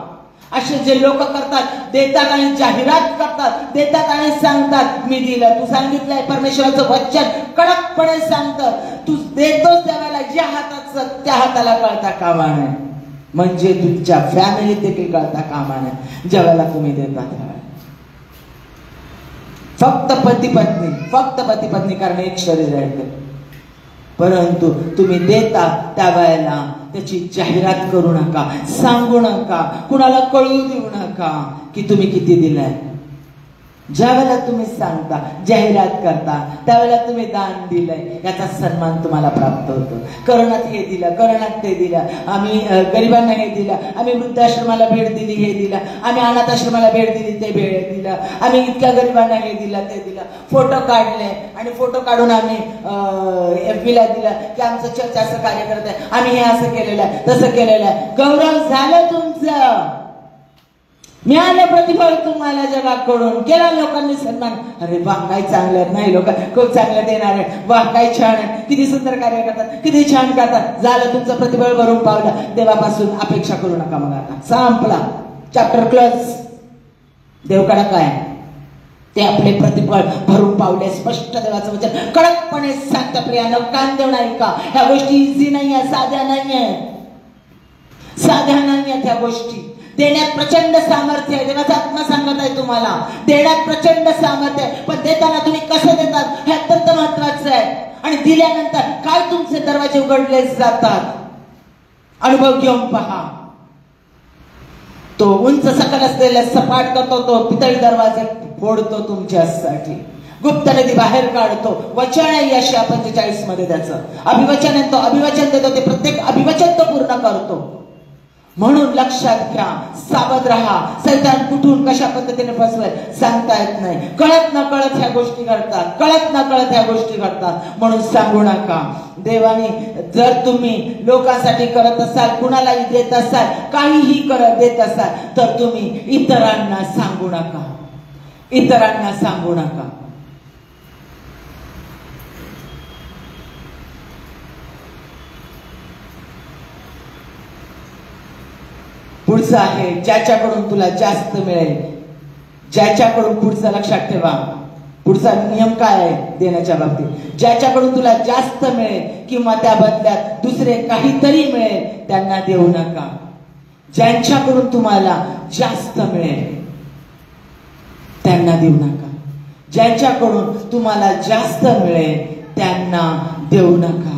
असे जे लोक करतात, देतात आणि जाहिरात करतात, देतात आणि सांगतात मी दिलं. तू सांगितलंय, परमेश्वराचं वचन कडकपणे सांगतं, तू देतोस त्यावेळेला ज्या हाताचं त्या हाताला कळता कामा नये, म्हणजे तुमच्या फॅमिलीत देखील कळता कामा नये ज्या वेळेला तुम्ही देतात. फक्त पती पत्नी कारण एक शरीर आहे. परंतु तुम्ही देता त्यावेळेला त्याची जाहिरात करू नका, सांगू नका, कुणाला कळू देऊ नका की तुम्ही किती दिलाय. ज्या वेळेला तुम्ही सांगता, जाहिरात करता, त्यावेळेला तुम्ही दान दिलंय, याचा सन्मान तुम्हाला प्राप्त होतो. करोनात हे दिलं, करोनात ते दिलं, आम्ही गरिबांना हे दिलं, आम्ही वृद्धाश्रमाला भेट दिली हे दिलं, आम्ही अनाथ आश्रमाला भेट दिली ते भेट दिलं, आम्ही इतक्या गरिबांना हे दिलं ते दिलं. फोटो काढले आणि फोटो काढून आम्ही FB ला दिलं की आमचं चर्च असं कार्य करत आहे, आम्ही हे असं केलेलं आहे, तसं केलेलं आहे. गौरव झालं तुमचं, मिळालं प्रतिफळ तुम्हाला जगाकडून, केला लोकांनी सन्मान. अरे वा, काय चांगलं नाही, लोक खूप चांगलं देणार आहे, वा काय छान आहे, किती सुंदर कार्य करतात, किती छान करतात. झालं तुमचं प्रतिफळ भरून पावलं. देवापासून अपेक्षा करू नका. मग आता संपला, चॅप्टर क्लोज. देवकडे काय ते आपले प्रतिफळ भरून पावले. स्पष्ट देवाचं वचन कडकपणे सांगतं. प्रियानं, कान देऊन ऐका. ह्या गोष्टी इझी नाहीये, साध्या नाहीये, साध्या नाहीये ह्या गोष्टी. देण्यात प्रचंड सामर्थ्य आहे. देवाचा आत्मा सांगत आहे तुम्हाला, देण्यात प्रचंड सामर्थ्य आहे, पण देताना तुम्ही कसं देतात हे अत्यंत महत्वाचं आहे. आणि दिल्यानंतर काय तुमचे दरवाजे उघडले जातात, अनुभव घेऊन पहा. तो उंच सकल असलेल्या सपाट करतो, तो पितळी दरवाजे फोडतो तुमच्यासाठी, गुप्त नदी बाहेर काढतो. वचन आहे यशया 45 मध्ये त्याचं अभिवचन आहे, तो अभिवचन देतो, ते प्रत्येक अभिवचन तो पूर्ण करतो. म्हणून लक्षात घ्या, सावध राहा. सैतान कुठून कशा पद्धतीने फसवेल सांगता येत नाही. कळत न कळत ह्या गोष्टी घडतात, कळत न कळत ह्या गोष्टी घडतात. म्हणून सांगू नका. देवाने जर तुम्ही लोकांसाठी करत असाल, कुणालाही देत असाल, काहीही करत देत असाल, तर तुम्ही इतरांना सांगू नका, इतरांना सांगू नका. पुढचं आहे, ज्याच्याकडून तुला जास्त मिळेल, ज्याच्याकडून, पुढचं लक्षात ठेवा, पुढचा नियम काय आहे देण्याच्या बाबतीत. ज्याच्याकडून तुला जास्त मिळेल किंवा त्या बदल्यात दुसरे काहीतरी मिळेल त्यांना देऊ नका. ज्यांच्याकडून तुम्हाला जास्त मिळेल त्यांना देऊ नका. ज्यांच्याकडून तुम्हाला जास्त मिळेल त्यांना देऊ नका.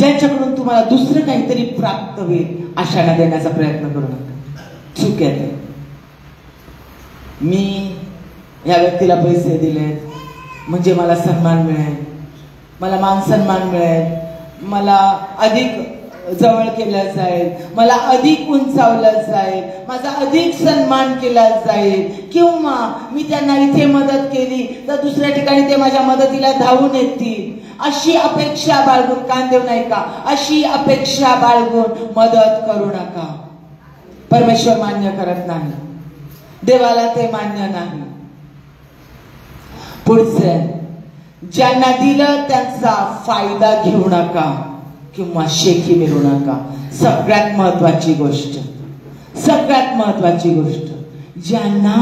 ज्यांच्याकडून तुम्हाला दुसरं काहीतरी प्राप्त होईल अशांना देण्याचा प्रयत्न करू नका. चूक आहे ते. मी या व्यक्तीला पैसे दिले म्हणजे मला सन्मान मिळेल, मला मान सन्मान मिळेल, मला अधिक जवळ केलं जाईल, मला अधिक उंचावलं जाईल, माझा अधिक सन्मान केला जाईल, किंवा मी त्यांना इथे मदत केली तर दुसऱ्या ठिकाणी ते माझ्या मदतीला धावून येतील, अशी अपेक्षा बाळगून कान देऊ नये का? अशी अपेक्षा बाळगून मदत करू नका. परमेश्वर मान्य करत नाही, देवाला ते मान्य नाही. पुढचे, ज्यांना दिलं त्यांचा फायदा घेऊ नका किंवा शेखी मिळू नका. सगळ्यात महत्वाची गोष्ट, सगळ्यात महत्वाची गोष्ट, ज्यांना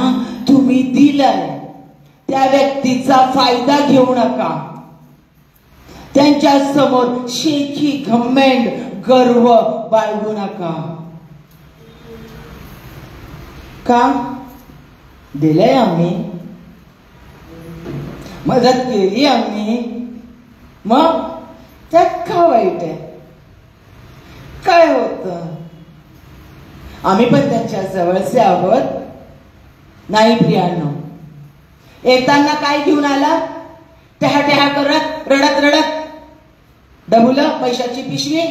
तुम्ही दिलंय त्या व्यक्तीचा फायदा घेऊ नका. त्यांच्या समोर शेखी, घमेंड, गर्व बाळगू नका. का? दिलंय आम्ही, मदत केली आम्ही, मग त्यात का वाईट आहे? काय होत? आम्ही पण त्यांच्या जवळचे आहोत. नाही प्रियांनो, येताना काय घेऊन आला? टहा टहा करत, रडत रडत, डबुलं, पैशाची पिशवी,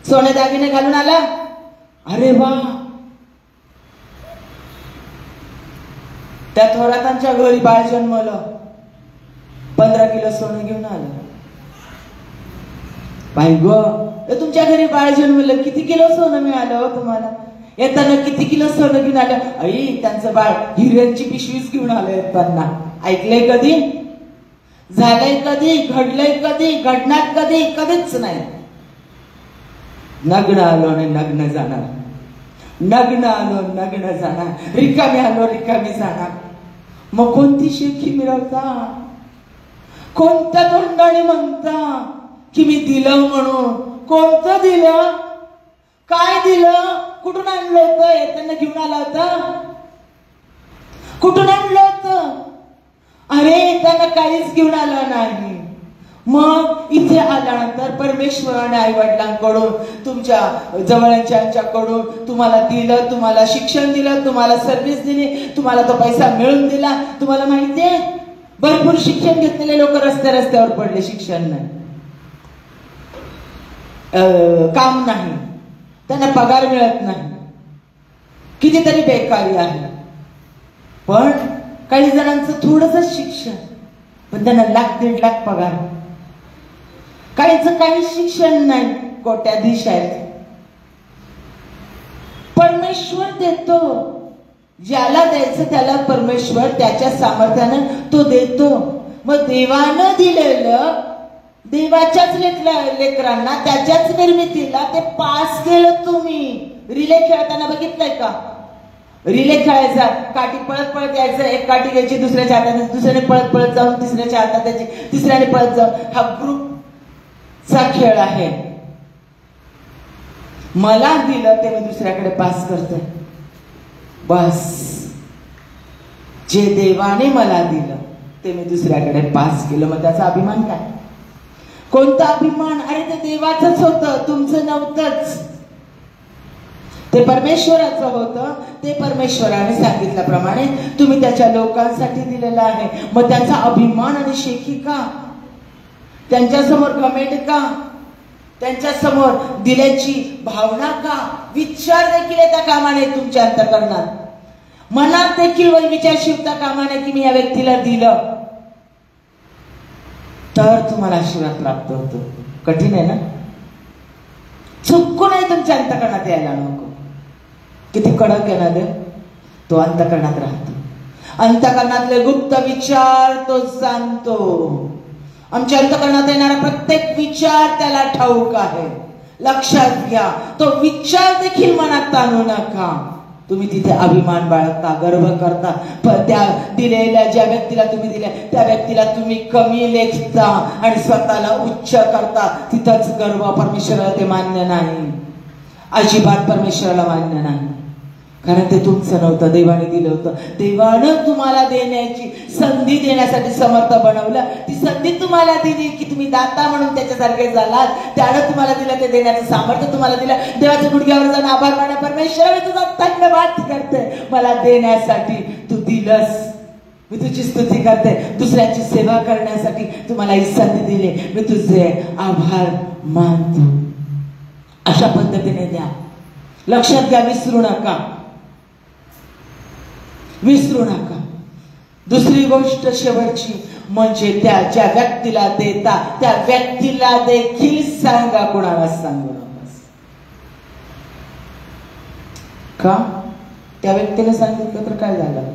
सोने दागिने घालून आला. अरे वा, त्या थोरातांच्या घरी बाळ जन्मलं, 15 किलो सोनं घेऊन आलं. बाई ग, तुमच्या घरी बाळ जन्मलं, किती किलो सोनं मिळालं हो तुम्हाला? येताना किती किलो सोनं घेऊन आलं? आई, त्यांचं बाळ हिऱ्यांची पिशवीच घेऊन आलं येताना. ऐकलंय कधी? झालंय कधी? घडलंय कधी? घडणार कधी? कधीच नाही. नग्न आलो आणि नग्न जाणार, नग्न आलो नग्न जाणार, रिकामी आलो रिकामी जाणार. मग कोणती शेखी मिळवता? कोणत्या तोंडाने म्हणता की मी दिलं म्हणून? कोणतं दिलं? काय दिलं? कुठून आणलं होतं? येताना घेऊन आला होता? कुठून आणलं होतं? अरे, त्यांना काहीच घेऊन आलं नाही. मग इथे आल्यानंतर परमेश्वराने आई वडिलांकडून, तुमच्या जवळच्यांच्याकडून तुम्हाला दिलं, तुम्हाला शिक्षण दिलं, तुम्हाला सर्व्हिस दिली, तुम्हाला तो पैसा मिळून दिला. तुम्हाला माहितीये, भरपूर शिक्षण घेतलेले लोक रस्त्यावर पडले. शिक्षण नाही, काम नाही, त्यांना पगार मिळत नाही, कितीतरी बेकारी आहे. पण काही जणांचं थोडंसं शिक्षण, पण त्यांना 1,00,000-1,50,000 पगार. काहीच काही शिक्षण नाही, कोट्याधीश आहेत. परमेश्वर देतो, ज्याला द्यायचं त्याला परमेश्वर त्याच्या सामर्थ्यानं तो देतो. मग देवानं दिलेलं, देवाच्याच लेकरांना, त्याच्याच निर्मितीला ते पास केलं. तुम्ही रिले खेळताना बघितलंय का? रिले खेळायचा, काठी पळत पळत यायचं, एक काठी घ्यायची दुसऱ्याच्या हाताने, दुसऱ्याने पळत पळत जाऊन तिसऱ्याच्या हातात द्यायची, तिसऱ्याने पळत जाऊन. हा ग्रुपचा खेळ आहे. मला दिलं ते मी दुसऱ्याकडे पास करतोय. बस, जे देवाने मला दिलं ते मी दुसऱ्याकडे पास केलं. मग त्याचा अभिमान काय? कोणता अभिमान? अरे, ते देवाचंच होतं, तुमचं नव्हतंच. ते परमेश्वराचं होतं. ते परमेश्वराने सांगितल्याप्रमाणे तुम्ही त्याच्या लोकांसाठी दिलेलं आहे. मग त्यांचा अभिमान आणि शेखी का? त्यांच्यासमोर घमेंड का? त्यांच्यासमोर दिल्याची भावना का? विचार देखील येता कामा नये तुमच्या अंतःकरणात. मनात देखील विचार शिवता कामा नये की मी या व्यक्तीला दिलं, तर तुम्हाला आशीर्वाद प्राप्त होतो. कठीण आहे ना? चुकूनही तुमच्या अंतःकरणात यायला नको. किती कडक आहे ना देव, तो अंतःकरणात राहतो. अंतःकरणातले गुप्त विचार तो जाणतो. आमच्या अंतःकरणात येणारा प्रत्येक विचार त्याला ठाऊक आहे. लक्षात घ्या, तो विचार देखील मनात ताणू नका. तुम्ही तिथे अभिमान बाळगता, गर्व करता, पण त्या दिलेल्या ज्या व्यक्तीला तुम्ही दिल्या त्या व्यक्तीला तुम्ही कमी लेखता आणि स्वतःला उच्च करता. तिथंच गर्व. परमेश्वराला ते मान्य नाही, अजिबात परमेश्वराला मान्य नाही. कारण ते तुमचं नव्हतं, देवाने दिलं होतं. देवानं तुम्हाला देण्याची संधी देण्यासाठी समर्थ बनवलं. ती संधी तुम्हाला दिली की तुम्ही दाता म्हणून त्याच्यासारखे झालात. त्यानं तुम्हाला दिलं, ते देण्याचं सामर्थ्य तुम्हाला दिलं. देवाच्या गुडघ्यावर जाऊन आभार माना, परमेश्वर मी तुझा धन्यवाद करते, मला देण्यासाठी तू दिलंस. मी तुझी स्तुती करते, दुसऱ्यांची सेवा करण्यासाठी तुम्हाला ही संधी दिली, मी तुझे आभार मानतो. अशा पद्धतीने द्या. लक्षात घ्या, विसरू नका, विसरू नका. दुसरी गोष्ट शेवटची म्हणजे त्या ज्या व्यक्तीला देता त्या व्यक्तीला देखील सांगा, कोणाला सांगू नका. का? त्या व्यक्तीला सांगितलं तर काय झालं?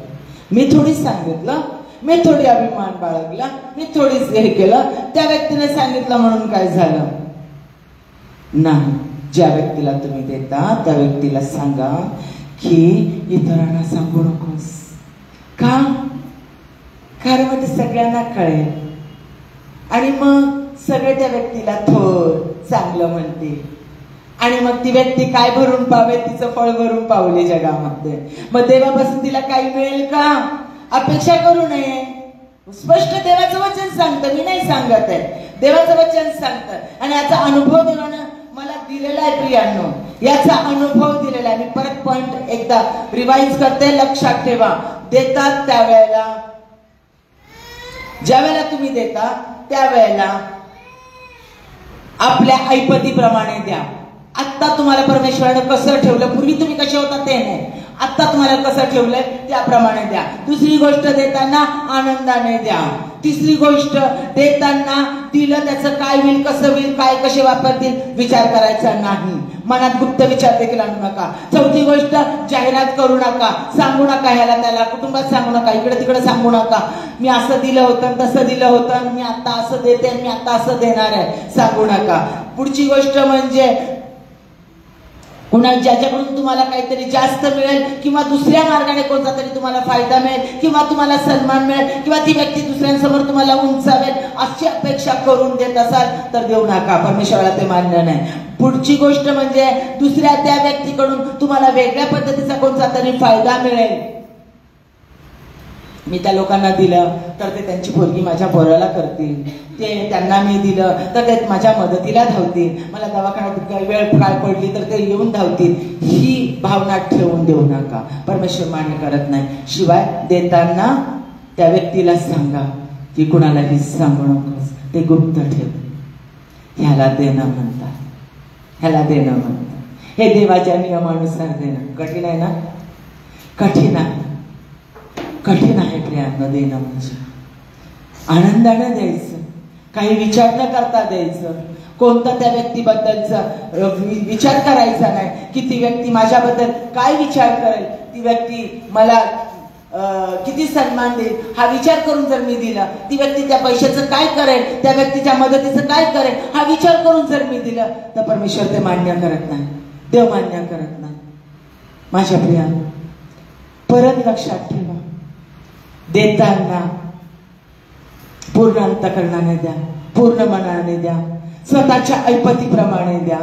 मी थोडी सांगितलं, मी थोडी अभिमान बाळगला, मी थोडीच हे केलं, त्या व्यक्तीने सांगितलं म्हणून काय झालं? नाही. ज्या व्यक्तीला तुम्ही देता त्या व्यक्तीला सांगा की इतरांना सांगू नकोस. का? कारण मग ते सगळ्यांना कळेल आणि मग सगळे त्या व्यक्तीला थोर चांगलं म्हणतील आणि मग ती व्यक्ती काय भरून पावेल? तिचं फळ भरून पावले जगामध्ये. मग देवापासून तिला काही मिळेल का? अपेक्षा करू नये. स्पष्ट देवाचं वचन सांगतं, मी नाही सांगत आहे, देवाचं वचन सांगतं. आणि याचा अनुभव देवानं मला दिलेला आहे प्रियांनो, याचा अनुभव दिलेला आहे. मी परत पॉइंट एकदा रिवाइज करते, लक्षात ठेवा. देतात त्यावेळेला, ज्या वेळेला तुम्ही देता त्यावेळेला आपल्या ऐपतीप्रमाणे द्या. आत्ता तुम्हाला परमेश्वरानं कसं ठेवलं, पूर्वी तुम्ही कसे होता ते नाही, आत्ता तुम्हाला कसं ठेवलंय त्याप्रमाणे द्या. दुसरी गोष्ट, देताना आनंदाने द्या. तिसरी गोष्ट, देताना दिलं त्याचं काय होईल, कसं होईल, काय कसे वापरतील विचार करायचा नाही. मनात गुप्त विचार देखील आणू नका. चौथी गोष्ट, जाहिरात करू नका, सांगू नका ह्याला त्याला, कुटुंबात सांगू नका, इकडे तिकडे सांगू नका. मी असं दिलं होतं, तसं दिलं होतं, मी आता असं देते, मी आता असं देणार आहे, सांगू नका. पुढची गोष्ट म्हणजे पुन्हा ज्याच्याकडून तुम्हाला काहीतरी जास्त मिळेल किंवा दुसऱ्या मार्गाने कोणता तरी तुम्हाला फायदा मिळेल किंवा तुम्हाला सन्मान मिळेल किंवा ती व्यक्ती दुसऱ्यांसमोर तुम्हाला उंचावेल अशी अपेक्षा करून देत असाल तर देऊ नका. परमेश्वराला ते मान्य नाही. पुढची गोष्ट म्हणजे दुसऱ्या त्या व्यक्तीकडून तुम्हाला वेगळ्या पद्धतीचा कोणता तरी फायदा मिळेल. मी त्या लोकांना दिलं तर ते त्यांची पोरगी माझ्या पोराला करतील, ते त्यांना मी दिलं तर ते माझ्या मदतीला धावतील, मला दवाखान्यात वेळ काय पडली तर ते येऊन धावतील, ही भावना ठेवून देऊ नका. परमेश्वर मान्य करत नाही. शिवाय देताना त्या व्यक्तीला सांगा की कुणालाही सांगू नकोस, ते गुप्त ठेव. ह्याला देणं म्हणतात, ह्याला देणं म्हणतात. हे देवाच्या नियमानुसार देणं. कठीण आहे ना? कठीण आहे, कठीण आहे प्रियांनो. देणं म्हणजे आनंदाने द्यायचं, काही विचार न करता द्यायचं. कोणता त्या व्यक्तीबद्दलचा विचार करायचा नाही की ती व्यक्ती माझ्याबद्दल काय विचार करेल, ती व्यक्ती मला किती सन्मान देईल, हा विचार करून जर मी दिला, ती व्यक्ती त्या पैशाचं काय करेल, त्या व्यक्तीच्या मदतीचं काय करेल, हा विचार करून जर मी दिलं तर परमेश्वर ते मान्य करत नाही, देव मान्य करत नाही. माझ्या प्रिया, परत लक्षात ठेवा, देताना पूर्ण अंतःकरणाने द्या, पूर्ण मनाने द्या, स्वतःच्या ऐपतीप्रमाणे द्या.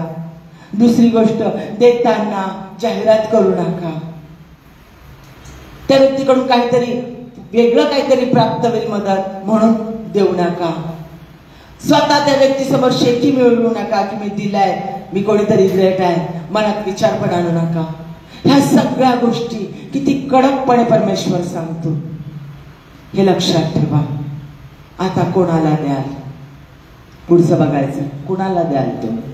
दुसरी गोष्ट, देताना जाहिरात करू नका. त्या व्यक्तीकडून काहीतरी वेगळं काहीतरी प्राप्त होईल मदत म्हणून देऊ नका. स्वतः त्या व्यक्तीसमोर शेकी मिळवू नका की मी दिलाय, मी कोणीतरी ग्रेट आहे, मनात विचार पण आणू नका. ह्या सगळ्या गोष्टी किती कडकपणे परमेश्वर सांगतो हे लक्षात ठेवा. आता कोणाला द्याल, पुढचं बघायचं. कोणाला द्याल तुम्ही?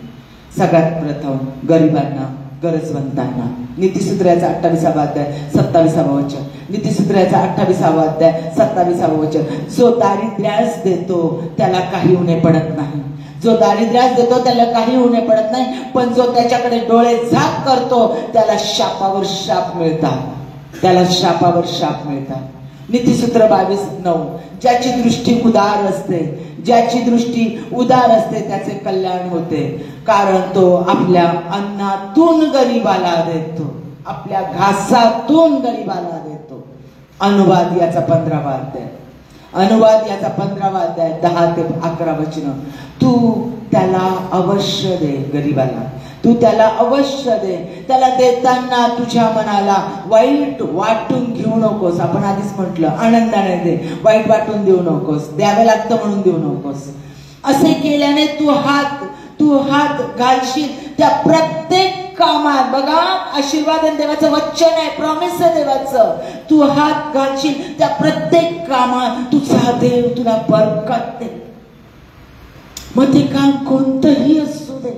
सगळ्यात प्रथम गरिबांना, गरजवंतांना. नीतिसूत्राचा 28वा अध्याय 27वा वचन. नीतिसूत्राचा 28वा अध्याय 27वा वचन. जो दारिद्र्यास देतो त्याला काही उणे पडत नाही. जो दारिद्र्यास देतो त्याला काही उणे पडत नाही, पण जो त्याच्याकडे डोळे झाक करतो त्याला शापावर शाप मिळतात, त्याला शापावर शाप मिळतात. नीतिसूत्र 22:9. ज्याची दृष्टी उदार असते, ज्याची दृष्टी उदार असते त्याचे कल्याण होते, कारण तो आपल्या अन्नातून गरिबाला देतो, आपल्या घासातून गरिबाला देतो. अनुवाद याचा 15वा अध्याय, अनुवाद याचा 15वा अध्याय 10 ते 11 वचन. तू त्याला अवश्य दे, गरिबाला तू त्याला अवश्य दे. त्याला देताना तुझ्या मनाला वाईट वाटून घेऊ नकोस. आपण आधीच म्हटलं, आनंदाने दे, वाईट वाटून देऊ नकोस, द्यावं लागतं म्हणून देऊ नकोस. असे केल्याने तू हात घालशील त्या प्रत्येक कामात. बघा, आशीर्वाद आहे देवाचं, वचन आहे, प्रॉमिस आहे देवाचं. तू हात घालशील त्या प्रत्येक कामात तुझा देव तुला बरकत दे. मग ते काम कोणतंही असू दे,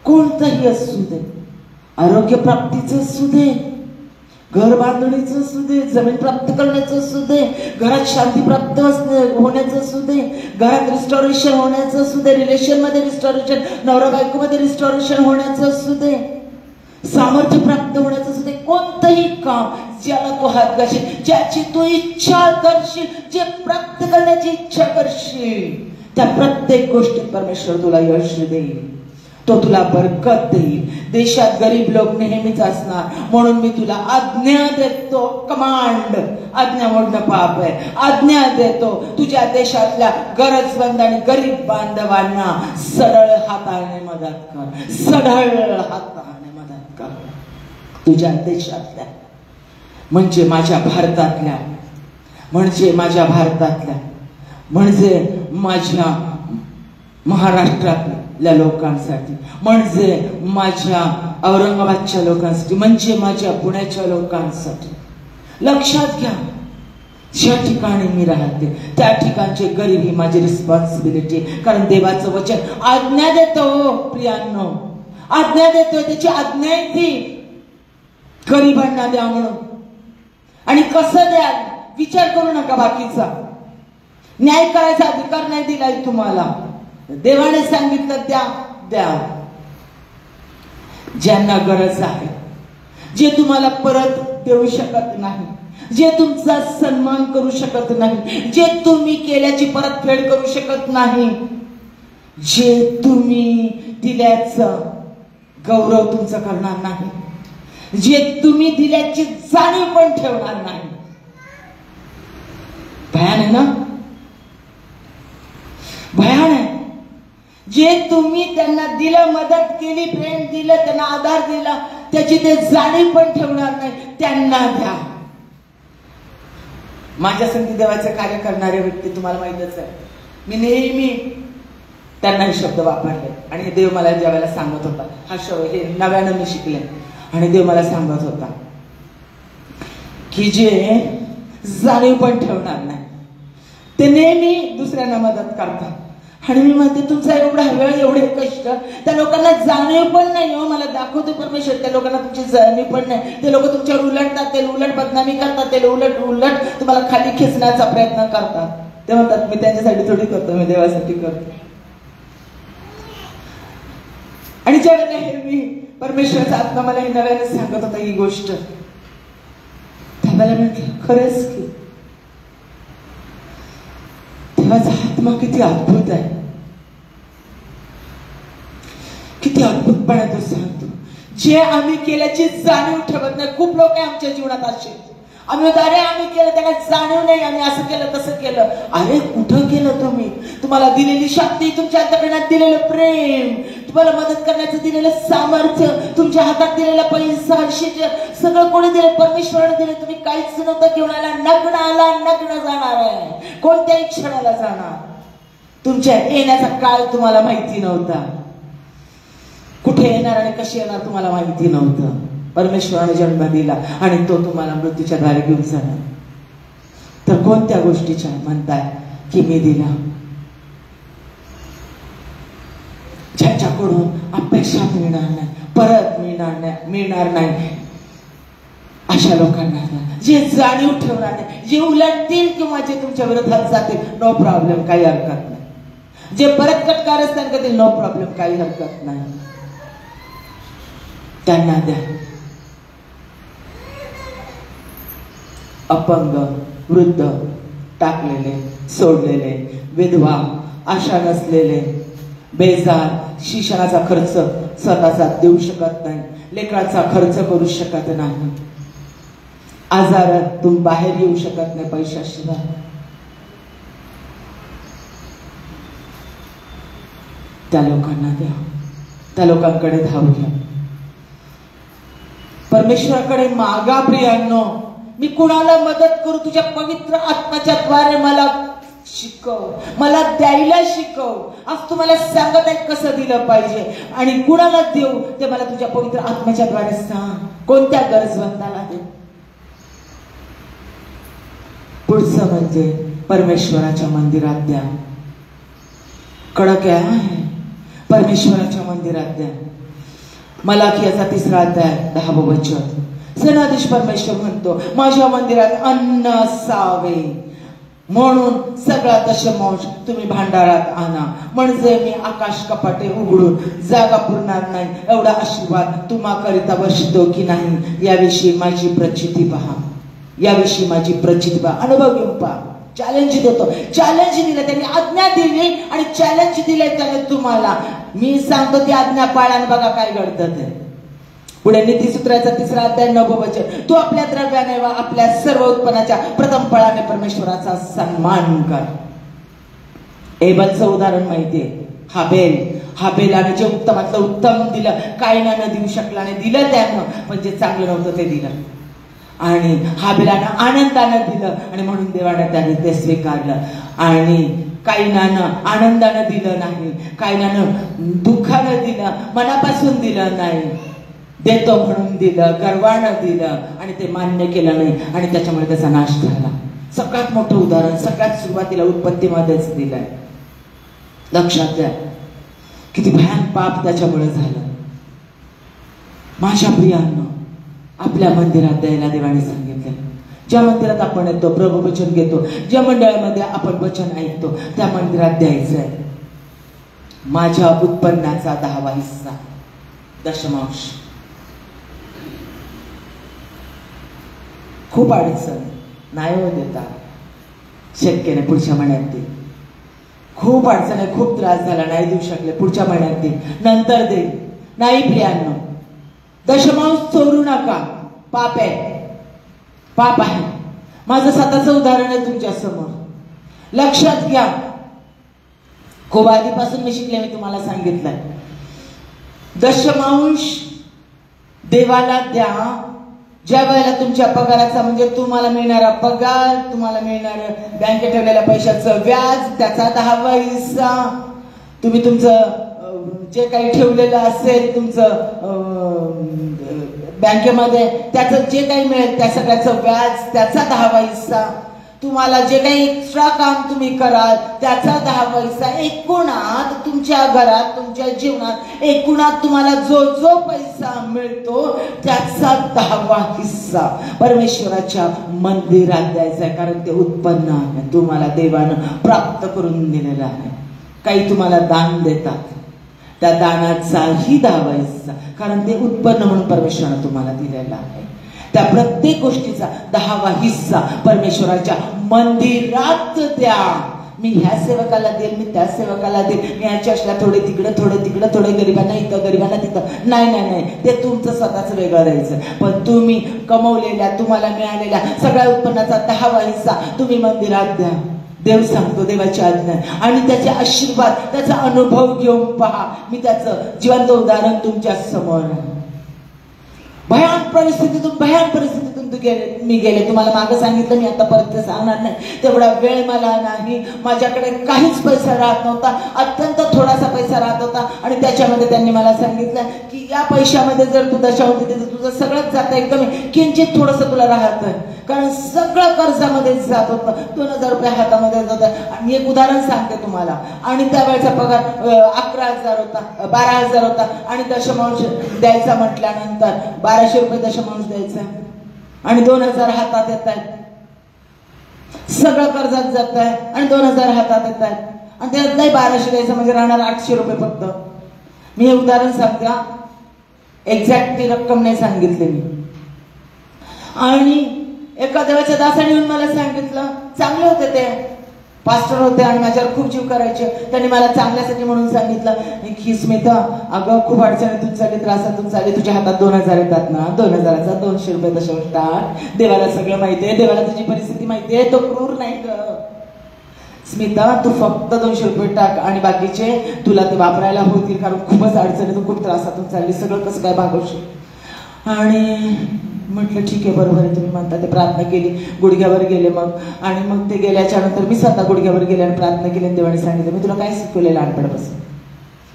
कोणतंही असू दे. आरोग्य प्राप्तीचं असू दे, घर बांधणीचं असू दे, जमीन प्राप्त करण्याचं असू दे, घरात शांती प्राप्त होण्याचं असू दे, घरात रिस्टोरेशन होण्याचं असू दे, रिलेशन मध्ये रिस्टोरेशन, नवरा बायको मध्ये रिस्टोरेशन होण्याचं असू दे, सामर्थ्य प्राप्त होण्याचं असू दे. कोणतंही काम ज्याला तू हात घालशील, ज्याची तू इच्छा करशील, जे प्राप्त करण्याची इच्छा करशील, त्या प्रत्येक गोष्टीत परमेश्वर तुला यश देईल, तो तुला बरकत देईल. देशात गरीब लोक नेहमीच असणार, म्हणून मी तुला आज्ञा देतो. कमांड, आज्ञा मोडणं पाप आहे. आज्ञा देतो, तुझ्या देशातल्या गरजवंत आणि गरीब बांधवांना सरळ हाताने मदत कर, सरळ हाताने मदत कर. तुझ्या देशातल्या म्हणजे माझ्या भारतातल्या, म्हणजे माझ्या भारतातल्या, म्हणजे माझ्या महाराष्ट्रातल्या लोकांसाठी, म्हणजे माझ्या औरंगाबादच्या लोकांसाठी, म्हणजे माझ्या पुण्याच्या लोकांसाठी. लक्षात घ्या, ज्या ठिकाणी मी राहते त्या ठिकाणचे गरीब ही माझी रिस्पॉन्सिबिलिटी. कारण देवाचं वचन आज्ञा देतो, प्रियांनो, आज्ञा देतो. त्याची आज्ञा आहे ती गरीबांना द्या म्हणून. आणि कसं द्या विचार करू नका बाकीचा. न्याय करायचा अधिकार नाही दिलाय तुम्हाला, देवाने सांगितलं द्या, द्या. ज्यांना गरज आहे, जे तुम्हाला परत देऊ शकत नाही, जे तुमचा सन्मान करू शकत नाही, जे तुम्ही केल्याची परतफेड करू शकत नाही, जे तुम्ही दिल्याचं गौरव तुमचं करणार नाही, जे तुम्ही दिल्याची जाणीव पण ठेवणार नाही. भयान आहे ना, भयान आहे. जे तुम्ही त्यांना दिलं, मदत केली, प्रेम दिलं, त्यांना आधार दिला, त्याची ते जाणीव पण ठेवणार नाही, त्यांना द्या. माझ्या संगती देवाचं कार्य करणारे व्यक्ती तुम्हाला माहितच आहे, मी नेहमी त्यांना हे शब्द वापरले. आणि देव मला ज्या वेळेला सांगत होता, हा शब्द हे नव्यानं मी शिकले, आणि देव मला सांगत होता की जे जाणीव पण ठेवणार नाही ते नेहमी दुसऱ्यांना मदत करतात. आणि मी म्हणते, तुमचा एवढा वेळ, एवढे कष्ट, त्या लोकांना जाणीव पण नाही हो. मला दाखवते परमेश्वर, त्या लोकांना तुमची जाणीव पण नाही. ते लोक तुमच्यावर उलटतात, ते उलट बदनामी करतात, ते उलट तुम्हाला खाली खेचण्याचा प्रयत्न करतात. ते म्हणतात मी त्यांच्यासाठी थोडी करतो, मी देवासाठी करतो. आणि ज्या वेळेला हे मी परमेश्वराचा आत्मा मला हे नव्याने सांगत होता ही गोष्ट, त्यावेळेला म्हटलं खरंच की देवाचा आत्मा किती अद्भुत आहे, किती अद्भुतपणे तो सांगतो. जे आम्ही केल्याची जाणीव ठेवत नाही. खूप लोक आहे आमच्या जीवनात असे, आम्ही होतो अरे आम्ही केलं, त्यांना जाणीव नाही, आम्ही असं केलं तसं केलं. अरे कुठं केलं तुम्ही? तुम्हाला दिलेली शक्ती, तुमच्या अंतःकरणात दिलेलं प्रेम, तुम्हाला मदत करण्याचं दिलेलं सामर्थ्य, तुमच्या हातात दिलेला पैसा, सगळं कोणी दिलं? परमेश्वराने दिले. तुम्ही काहीच नव्हतं घेऊन आला, नग्न आला, नग्न जाणार आहे, कोणत्याही क्षणाला जाणार. तुमच्या येण्याचा काळ तुम्हाला माहिती नव्हता, कुठे येणार आणि कशी येणार तुम्हाला माहिती नव्हतं. परमेश्वराने जन्म दिला आणि तो तुम्हाला मृत्यूच्या दारी घेऊन जाणार. तर कोणत्या गोष्टीच्या म्हणताय की मी दिला? ज्याच्याकडून अपेक्षा मिळणार नाही, परत मिळणार नाही, अशा लोकांना, जे जाणीव ठेवणार नाही, जे उलटतील किंवा जे तुमच्या विरोधात जातील, नो प्रॉब्लेम, काही हरकत नाही. जे परत कारस्थान करतील, नो प्रॉब्लेम, काही हरकत नाही, त्यांना द्या. अपंग, वृद्ध, टाकलेले, सोडलेले, विधवा, आशा नसलेले, बेजार, शिक्षणाचा खर्च स्वतःचा देऊ शकत नाही, लेकराचा खर्च करू शकत नाही, आजारातून बाहेर येऊ शकत नाही पैशाशिवाय, त्या लोकांना द्या. त्या लोकांकडे धावूया. परमेश्वराकडे मागा प्रियांनो. मी कुणाला मदत करू? तुझ्या पवित्र आत्म्याच्या द्वारे मला शिकव, मला द्यायला शिकव. आज तुम्हाला सांगत आहे कसं दिलं पाहिजे आणि कुणाला देऊ ते मला तुझ्या पवित्र आत्म्याच्या द्वारे सांग. कोणत्या गरजवंताला देऊ? पुढचं म्हणजे परमेश्वराच्या मंदिरात द्या. कडक आहे, परमेश्वराच्या मंदिरात द्या. मलाखीयाचा 3रा अध्याय 10वं वचन. सेनाधीश परमेश्वर म्हणतो, माझ्या मंदिरात अन्न असावे म्हणून सगळा दशमांश तुम्ही भांडारात आणा, म्हणजे मी आकाश कपाटे उघडून जागा पुरणार नाही एवढा आशीर्वाद तुम्हाकरिता वर्षितो की नाही याविषयी माझी प्रचिती पहा. याविषयी माझी प्रचिती पहा. अनुभव घेऊन पहा. चॅलेंज देतो. चॅलेंज दिलं त्यांनी, आज्ञा दिली आणि चॅलेंज दिले त्याने तुम्हाला. मी सांगतो ती आज्ञा पाळा आणि बघा काय घडतं ते. पुढे नीतिसूत्राचा 3रा अध्याय 9वं वचन. तू आपल्या द्रव्याने व आपल्या सर्व उत्पन्नाच्या प्रथम फळाने परमेश्वराचा सन्मान कर. एबलचं उदाहरण माहितीये. हाबेलाने जे उत्तमातलं उत्तम दिलं, कायनानं देऊ शकला नाही, दिलं त्यानं, पण जे चांगलं नव्हतं ते दिलं. आणि हाबेलानं आनंदानं दिलं आणि म्हणून देवाने त्याने ते स्वीकारलं. आणि कायनानं आनंदानं दिलं नाही, कायनानं दुःखानं दिलं, मनापासून दिलं नाही. देतो म्हणून दिलं, गर्वानं दिलं आणि ते मान्य केलं नाही आणि त्याच्यामुळे त्याचा नाश झाला. सगळ्यात मोठं उदाहरण सगळ्यात सुरुवातीला उत्पत्तीमध्येच दिलंय. लक्षात द्या किती भयान पाप त्याच्यामुळे झालं. माझ्या प्रियांनो, आपल्या मंदिरात द्यायला देवाने सांगितलं. ज्या मंदिरात आपण येतो, प्रभू वचन घेतो, ज्या मंडळामध्ये आपण वचन ऐकतो, त्या मंदिरात द्यायचंय. माझ्या उत्पन्नाचा 10वा हिस्सा, दशमांश. खूप अडचण नाही हो देता, शक्य नाही. पुढच्या महिन्यात दे. खूप अडचण आहे, खूप त्रास झाला, नाही देऊ शकले, पुढच्या महिन्यात दे, नंतर दे. नाही प्रियांनो, दशमांश चोरू नका. पाप आहे, पाप आहे. माझं स्वतःचं उदाहरण आहे तुमच्या समोर. लक्षात घ्या. खूप आधीपासून मी शिकले, मी तुम्हाला सांगितलंय. दशमांश देवाला द्या ज्या वेळेला तुमच्या पगाराचा, म्हणजे तुम्हाला मिळणारा पगार, तुम्हाला मिळणारं बँकेत ठेवलेल्या पैशाचं व्याज, त्याचा 10वा हिस्सा, तुम्ही तुमचं जे काही ठेवलेलं असेल तुमचं बँकेमध्ये, त्याचं जे काही मिळेल त्या सगळ्याचं व्याज, त्याचा 10वा हिस्सा, तुम्हाला जे काही एक्स्ट्रा काम तुम्ही कराल त्याचा 10वा हिस्सा. एकूणात तुमच्या घरात, तुमच्या जीवनात एकूणात तुम्हाला जो जो पैसा मिळतो त्याचा 10वा हिस्सा परमेश्वराच्या मंदिरात द्यायचा आहे. कारण ते उत्पन्न आहे, तुम्हाला देवानं प्राप्त करून दिलेलं आहे. काही तुम्हाला दान देतात, त्या दानाचाही 10वा हिस्सा, कारण ते उत्पन्न म्हणून परमेश्वरानं तुम्हाला दिलेलं आहे. त्या प्रत्येक गोष्टीचा 10वा हिस्सा परमेश्वराच्या मंदिरात द्या. मी ह्या सेवकाला देईल, मी त्या सेवकाला देईल, मी ह्याच्या असल्या थोडे तिकडं, थोडे तिकडं, थोडे गरिबांना इथं, गरिबांना तिथं. नाही नाही नाही, ते तुमचं स्वतःच वेगळं द्यायचं. पण तुम्ही कमवलेल्या, तुम्हाला मिळालेल्या सगळ्या उत्पन्नाचा 10वा हिस्सा तुम्ही मंदिरात द्या. देव सांगतो, देवाची आज्ञा, आणि त्याचे आशीर्वाद, त्याचा अनुभव घेऊन पहा. मी त्याचं जिवंत उदाहरण तुमच्या समोर आहे. भयान परिस्थितीतून मी गेले. तुम्हाला मागं सांगितलं, मी आता परत ते सांगणार नाही, तेवढा वेळ मला नाही. माझ्याकडे काहीच पैसा राहत नव्हता, अत्यंत थोडासा पैसा राहत होता. आणि त्याच्यामध्ये त्यांनी मला सांगितलं की या पैशामध्ये जर तू दशांश देते तर तुझं सगळंच जातं, एकदम किंचित थोडंसं तुला राहतं. कारण सगळं कर्जामध्येच जात होतं. 2000 रुपये हातामध्ये जात होतं. मी एक उदाहरण सांगते तुम्हाला. आणि त्यावेळेचा पगार 11,000 होता, 12,000 होता. आणि दशमांश द्यायचा म्हटल्यानंतर 1200 रुपये दशमांश द्यायचा आणि 2000 हातात येत आहेत. सगळं कर्जात जात आहे आणि 2000 हातात येत आहेत. आणि त्यात नाही 1200 द्यायचं म्हणजे राहणार 800 रुपये फक्त. मी हे उदाहरण सांगते, एक्झॅक्टली रक्कम नाही सांगितली मी. आणि एका देवाच्या दासाने येऊन मला सांगितलं, चांगले होते ते, पास्टर होते आणि माझ्यावर खूप जीव करायचे. त्यांनी मला चांगल्यासाठी म्हणून सांगितलं की स्मिता, अगं खूप अडचणीतून चालली, त्रासातून चालली, तुझ्या हातात 2000 येतात ना, 2000चा 200 रुपये दशमांश. देवाला सगळं माहितीये, देवाला तुझी परिस्थिती माहितीये, तो क्रूर नाही ग. स्मिता तू फक्त 200 रुपये टाक आणि बाकीचे तुला ते वापरायला होतील, कारण खूपच अडचणी, तू खूप त्रासातून चालली, सगळं कसं काय भागवशील. आणि म्हटलं ठीक आहे, बरोबर आहे तुम्ही म्हणता. ते प्रार्थना केली, गुडघ्यावर गेले मग. आणि मग ते गेल्याच्या नंतर मी स्वतः गुडघ्यावर गेले आणि प्रार्थना केली आणि देवाने सांगितलं, मी तुला काय शिकवले लहानपणापासून,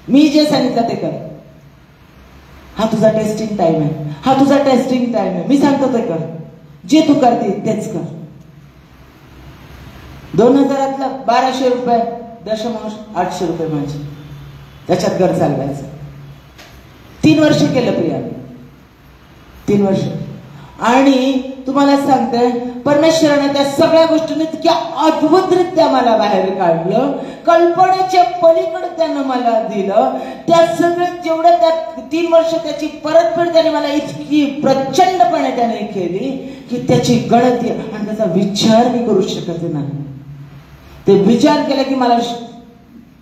मी जे सांगितलं ते कर. हा तुझा टेस्टिंग टाइम आहे, हा तुझा टेस्टिंग टाइम आहे. मी सांगतो ते कर, जे तू करते तेच कर. 2000 1200 रुपये दशमांश 800 रुपये माझे, त्याच्यात घर चालवायचं. 3 वर्ष केलं प्रिया, 3 वर्ष. आणि तुम्हाला सांगते, परमेश्वराने त्या सगळ्या गोष्टींनी इतक्या अद्भुतरित्या मला बाहेर काढलं, कल्पनेच्या पलीकडे त्यानं मला दिलं. त्या सगळ्या जेवढ्या त्या 3 वर्ष त्याची परतफेड त्याने मला इतकी प्रचंडपणे त्याने केली की त्याची गणती आणि त्याचा विचार मी करू शकत नाही. ते विचार केला की मला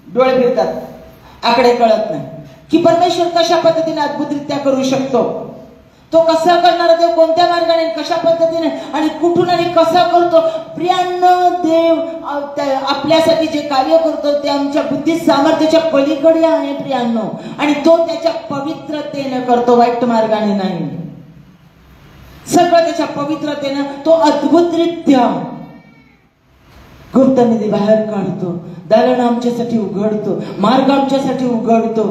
डोळे फिरतात, आकडे कळत नाही की परमेश्वर कशा पद्धतीने अद्भुतरित्या करू शकतो. तो कसा करणार, देव कोणत्या मार्गाने, कशा पद्धतीने आणि कुठून आणि कसा करतो. प्रियांनो, देव आपल्यासाठी जे कार्य करतो ते आमच्या बुद्धी सामर्थ्याच्या पलीकडे आहे प्रियांनो. आणि तो त्याच्या पवित्रतेने करतो, वाईट मार्गाने नाही. सगळं त्याच्या पवित्रतेनं तो अद्भुतरित्या गुप्त निधी बाहेर काढतो, दालन आमच्यासाठी उघडतो, मार्ग आमच्यासाठी उघडतो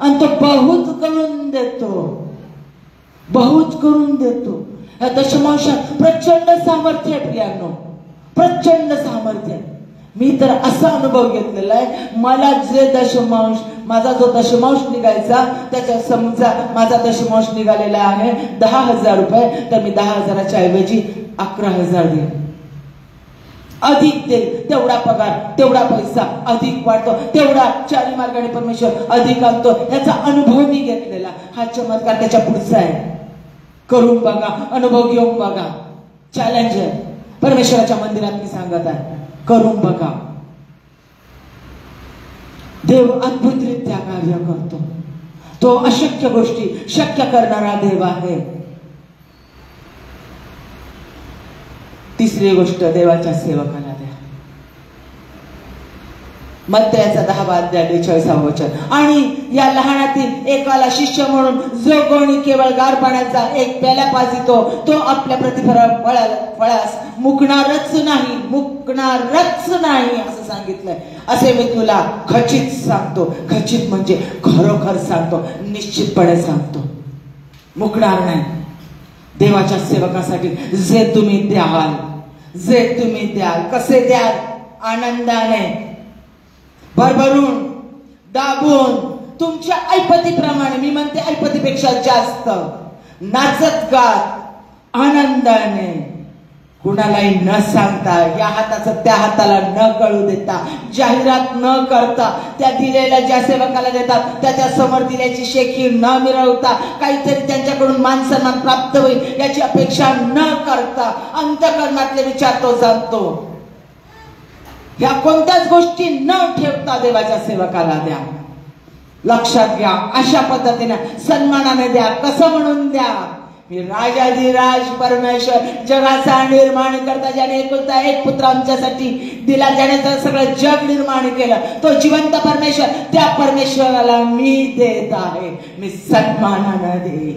आणि तो बहुत करून देतो, बहुत करून देतो. या दशमांशात प्रचंड सामर्थ्य आहे प्रियांनो, प्रचंड सामर्थ्य. मी तर असा अनुभव घेतलेला आहे, मला जे दशमांश, माझा जो दशमांश निघायचा, त्याच्या समजा माझा दशमांश निघालेला आहे 10,000 रुपये, तर मी 10,000च्या ऐवजी 11,000 देईन. अधिक देईल, तेवढा पगार, तेवढा पैसा अधिक वाढतो, तेवढा चारी मार्गाने परमेश्वर अधिक आणतो. याचा अनुभव मी घेतलेला. हा चमत्कार त्याच्या पुढचा आहे. करून बघा, अनुभव घेऊन बघा. चॅलेंज आहे परमेश्वराच्या मंदिरात, मी सांगत आहे, करून बघा. देव अद्भुतरित्या कार्य करतो. तो अशक्य गोष्टी शक्य करणारा देव आहे. तिसरी गोष्ट, देवाच्या सेवकाला द्या. मत्तयाचा 10:42 वचन. आणि या लहानातील एकाला शिष्य म्हणून जो कोणी केवळ गार पाण्याचा एक प्याला पाजितो, तो आपल्या फळास मुकणारच नाही, मुकणारच नाही असं सांगितलंय. असे मी तुला खचित सांगतो. खचित म्हणजे खरोखर सांगतो, निश्चितपणे सांगतो, मुकणार नाही. देवाच्या सेवकासाठी जे तुम्ही द्याल, जे तुम्ही द्याल, कसे द्याल, आनंदाने, भरभरून, दाबून, तुमच्या ऐपतीप्रमाणे. मी म्हणते ऐपतीपेक्षा जास्त, नाचत गात, आनंदाने, कुणालाही न सांगता, या हाताचं त्या हाताला न कळू देता, जाहिरात न करता, त्या दिलेल्या ज्या सेवकाला देतात त्याच्या समोर दिल्याची शेखी न मिरवता, काहीतरी त्यांच्याकडून मान सन्मान प्राप्त होईल याची अपेक्षा न करता, अंतःकरणातले विचार तो जाणतो. या कोणत्याच गोष्टी न ठेवता देवाच्या सेवकाला द्या. लक्षात घ्या, अशा पद्धतीने सन्मानाने द्या. कसं म्हणून द्या? मी राजाधिराज परमेश्वर, जगाचा निर्माण करता, ज्याने एकुलता एक पुत्र आमच्यासाठी दिला, ज्याने सगळं जग निर्माण केलं, तो जिवंत परमेश्वर, त्या परमेश्वराला मी देत आहे. मी सन्मानाने दे.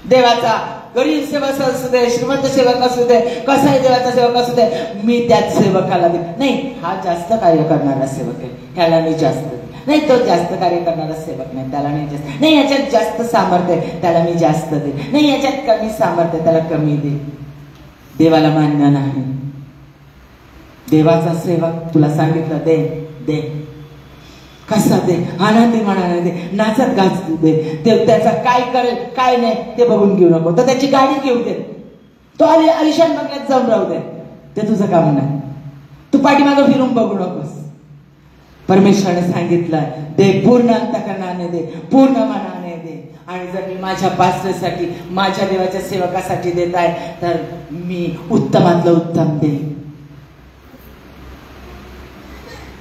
देवाचा गरीब सेवक असू दे, श्रीमंत सेवक असू दे, कसाही देवाचा सेवक असू दे, मी त्याच सेवकाला दे. नाही, हा जास्त कार्य करणारा सेवक आहे, ह्याला मी जास्त दे. नाही, तो जास्त कार्य करणारा सेवक नाही, त्याला नाही जास्त. नाही, याच्यात जास्त सामर्थ्य आहे, त्याला मी जास्त दे. नाही, याच्यात कमी सामर्थ्य आहे, त्याला कमी दे. देवाला मान्य नाही. देवाचा सेवक तुला सांगितलं दे, दे. कसा दे? आनंदी मनाने दे, नाचत गाजत दे. ते त्याचा काय करेल काय नाही ते बघून घेऊ नको. तर त्याची गाडी घेऊ दे, तो आलिशान बंगल्यात जाऊन राहू दे, ते तुझं काम नाही. तू पाठीमागं फिरून बघू नकोस. परमेश्वराने सांगितलं दे, पूर्ण अंतःकरणाने दे, पूर्ण मनाने दे. आणि जर मी माझ्या पास्टरसाठी, माझ्या देवाच्या सेवकासाठी देत आहे, तर मी उत्तमातलं उत्तम दे.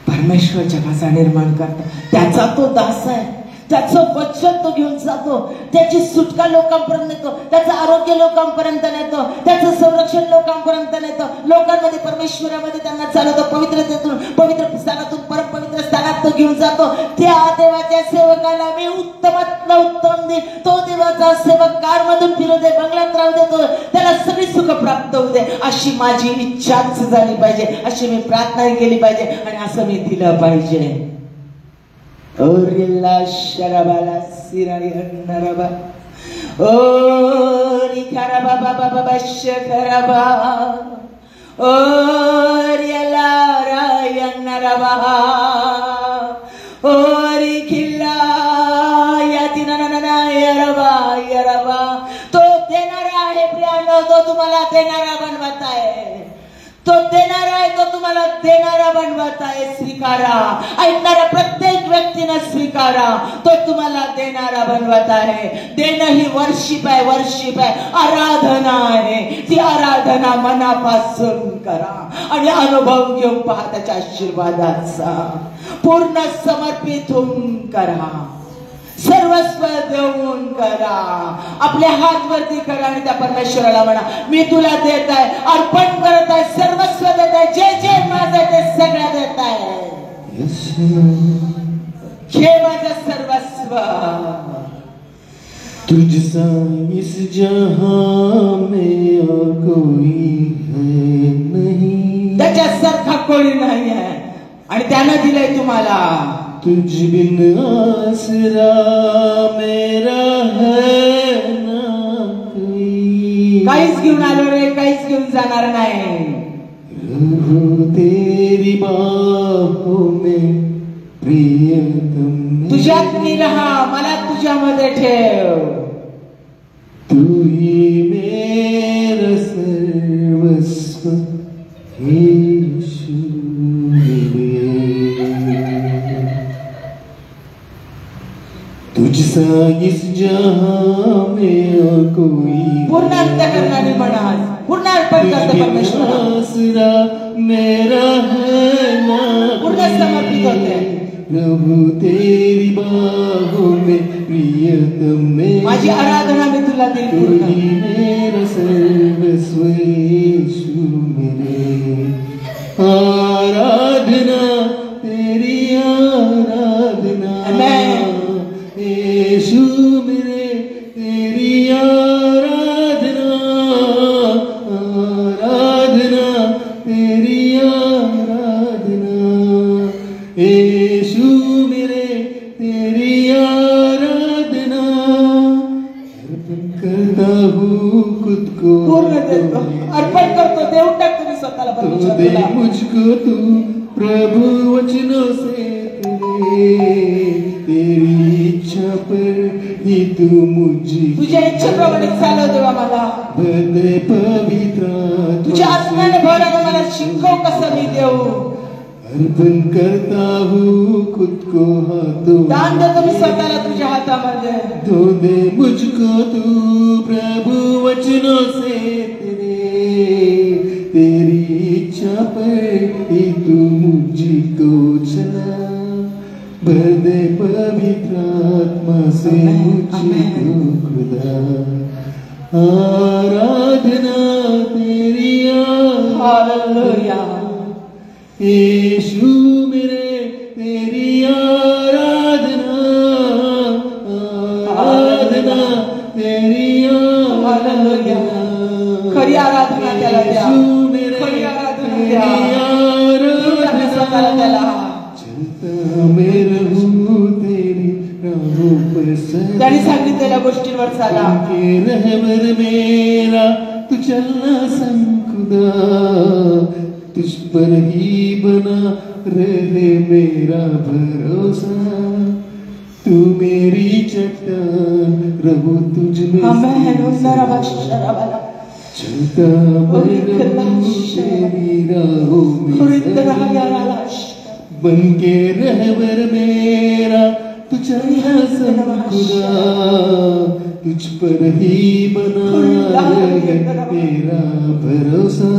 परमेश्वर जगाचा निर्माण करता, त्याचा तो दास आहे, त्याचं वचन तो घेऊन जातो, त्याची सुटका लोकांपर्यंत नेतो, त्याचं आरोग्य लोकांपर्यंत नेतो, त्याचं संरक्षण लोकांपर्यंत नेतो, लोकांमध्ये परमेश्वरामध्ये त्यांना चालवतो, पवित्रतेतून पवित्र स्थानातून परम पवित्र स्थानात तो घेऊन जातो. त्या देवाच्या सेवकाला मी उत्तमातलं उत्तम दे, तो देवाचा सेवक कार मधून फिरू दे, बंगल्यात राहू देतो, त्याला सगळी सुख प्राप्त होऊ दे, अशी माझी इच्छाच झाली पाहिजे, अशी मी प्रार्थना केली पाहिजे आणि असं मी दिलं पाहिजे. ओरिला शराबाला सिरायनरबा ओरी खराबा बाबा बाबा शखराबा ओरिला रायनरबा ओरी खिल्ला यातिना ना यरबा यरबा. तो देणारा आहे प्रियानो, तो तुम्हाला देणारा बनवत आहे, तो देणारा आहे, तो तुम्हाला देणारा बनवत आहे. स्वीकारा, ऐकणाऱ्या प्रत्येक व्यक्तीने स्वीकारा, तो तुम्हाला देणारा बनवत आहे. देणं ही वर्शिप आहे, वर्शिप आहे, आराधना आहे. ती आराधना मनापासून करा आणि अनुभव घेऊन पहा त्याच्या आशीर्वादाचा. पूर्ण समर्पित होऊन करा, सर्वस्व देऊन करा. आपले हात वरती करा आणि त्या परमेश्वराला म्हणा, मी तुला देत आहे, अर्पण करत आहे, सर्वस्व देत आहे, जे जे माझं ते सगळं देत आहे. हे माझं सर्वस्व. तुझसा इस जहां में और कोई है नहीं, त्याच्यासारखा कोणी नाही आहे आणि त्यानं दिलंय तुम्हाला. तुझ बिन आसरा मेरा है ना कोई, काहीच घेऊन आलो रे, काहीच घेऊन जाणार नाही. रहूं तेरी बाहों में प्रियतम, तुझ्यात मी रहा, मला तुझ्यामध्ये ठेव. तू ही मेरा सर्वस्व यीशु मेरे. तुझसा इस जहां में और कोई, पूर्ण अंतःकरणाने म्हणा, पूर्ण अर्पण करतो परमेश्वराला, मेरा है ना पूर्ण समर्पित होते. प्रभु तेरी बाहों में प्रियतम में, माझी आराधना मी तुला दिली. तू ही मेरा सर्वस्व यीशु मेरे. आराधना तेरी आराधना, यीशु मेरे तेरी आराधना, आराधना तेरी आराधना, यीशु मेरे तेरी आराधना. अर्पण करता हूँ खुद को, पूर्ण देतो, अर्पण करतो, देऊन टाकतो मी स्वतःला तो दे परमेश्वराला. मुझको तू प्रभु वचनों से तेरी इच्छा पर ही तू मुझे, तुझ्या इच्छेप्रमाणे चालव देवा मला. बदले पवित्र तुझ्या आत्म्याने भरानं मला शिकव कसं मी देऊ. अर्पण करता हूँ खुद को हाथों, दान देतो मी स्वतःला तुझ्या हातामध्ये. तो दे मुझको तू प्रभु वचनों से तेरी इच्छा पर ही तू मुझको चला, भर दे पवित्र आत्मा से मुझको खुदा. आराधना तेरी हालेलुया. यीशु मेरे तेरी आराधना, आराधना तेरी हालेलुया. खरी आराधना त्याला द्या, खरी आराधना द्या, स्वतःला त्याला. चलता मैं रहूं तेरी राहों पर सदा, त्याने सांगितलेल्या गोष्टींवर चाला. के रहबर मेरा तू चलना संग खुदा, तुझ पर ही बना रहे मेरा भरोसा. तू मेरी चट्टान, रहूं तुझ में चलता मैं रहूं तेरी राहों में, बन के रहबर मेरा तू चलना संग खुदा, तुझ पर ही बना रहे मेरा भरोसा.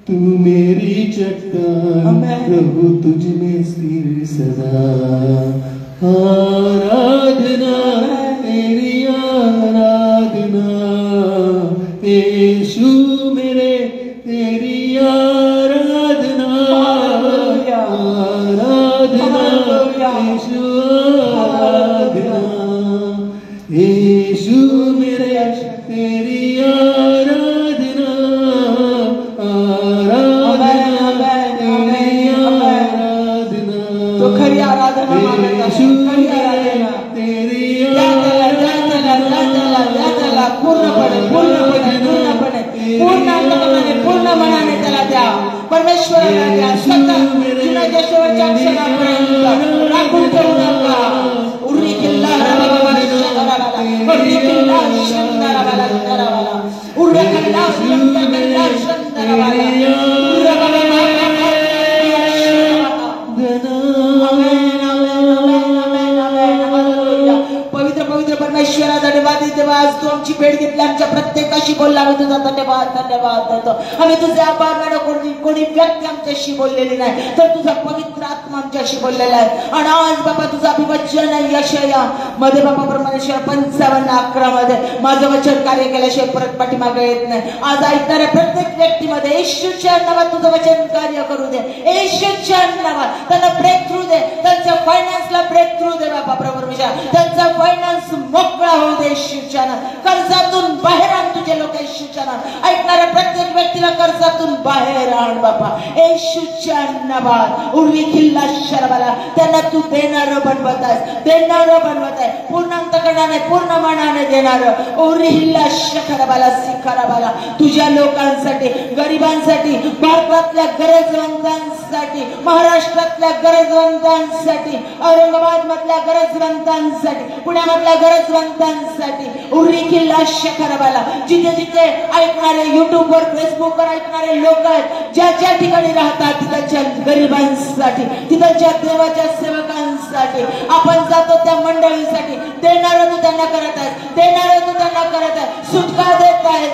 तू मेरी चट्टान, प्रभु तुझ में स्थिर सदा. परमेश्वराला द्या सतत जीवनाच्या शेवटच्या क्षणापर्यंत राखून ठेवू नका. उर्री किल्ला उर्री किल्ला शंदरावाला उर्रा किल्ला शंदरावाला पवित्र पवित्र परमेश्वरा धन्यवाद देवा. आज तू आमची भेट घेतली, आमच्या प्रत्येकाशी बोलला. आम्ही तुझा धन्यवाद धन्यवाद देतो. आम्ही तुझे आभार मानतो. कोणी व्यक्ती आमच्याशी बोललेली नाही, तर तुझा पवित्र आत्मा आमच्याशी बोललेला आहे. आणि आज बाबा तुझा अभिवचन आहे यशया मध्ये बाबा परमेश्वर 55:11 मध्ये माझं वचन कार्य केल्याशिवाय परत पाठीमागे येत नाही. आज ऐकणाऱ्या प्रत्येक व्यक्तीमध्ये येशूच्या नावात तुझं वचन कार्य करू दे. येशूच्या नावात त्यांना ब्रेक थ्रू दे. त्यांच्या फायनान्सला ब्रेक थ्रू दे बाबा परमेश्वर. त्यांचा फायनान्स मोकळा होऊ दे येशूच्या नावात. कर्जातून बाहेर आण तुझे लोक येशूच्या नावात. ऐकणाऱ्या प्रत्येक व्यक्तीला कर्जातून बाहेर आण बाबा येशूच्या नावात. उर्वी किल्ला शरबाला त्यांना तू देणारं बनवत आहेस, देणारं बनवत आहे. पूर्ण अंतकरणाने पूर्ण मनाने देणारं. उर्हिल्ला शखरबाला शिखरबाला तुझ्या लोकांसाठी, गरिबांसाठी, भारतातल्या गरजवंतांसाठी, महाराष्ट्रातल्या गरजवंतांसाठी, औरंगाबाद मधल्या गरजवंतांसाठी, पुण्यामधल्या गरजवंतांसाठी उर्वी किल्ला शखरबाला जिथे जिथे ऐकणारे युट्यूबवर फेसबुकवर ऐकणारे लोक आहेत, ज्या ज्या ठिकाणी राहतात तिथल्या गरिबांसाठी, तिथल्या देवाच्या सेवकांसाठी आपण जातो त्या मंडळीसाठी देणारं तू त्यांना करत आहेस, देणारं तू त्यांना करत आहे. सुटका देत आहे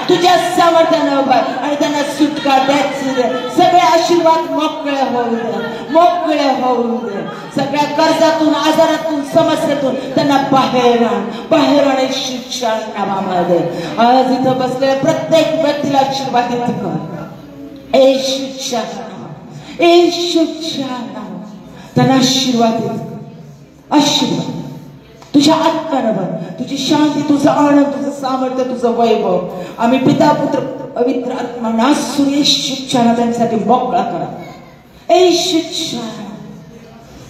तुझ्या सामर्थ्यानं उभा आणि त्यांना सुटका द्यायची दे. सगळे आशीर्वाद मोकळे होऊ दे, मोकळे होऊ दे. सगळ्या कर्जातून, आजारातून, समस्येतून त्यांना बाहेर आण, बाहेर आण येशूच्या नावामध्ये. आज इथं बसलेल्या प्रत्येक व्यक्तीला आशीर्वादित कर येशूच्या नावात, येशूच्या नावात. त्यांना आशीर्वादित कर, आशीर्वाद तुझ्या आत्म्यावर, तुझी शांती, तुझं आनंद, तुझं सामर्थ्य, तुझं वैभव आम्ही पिता पुत्र पवित्र आत्मा नासू येशूच्या नावासाठी मोकळा करा.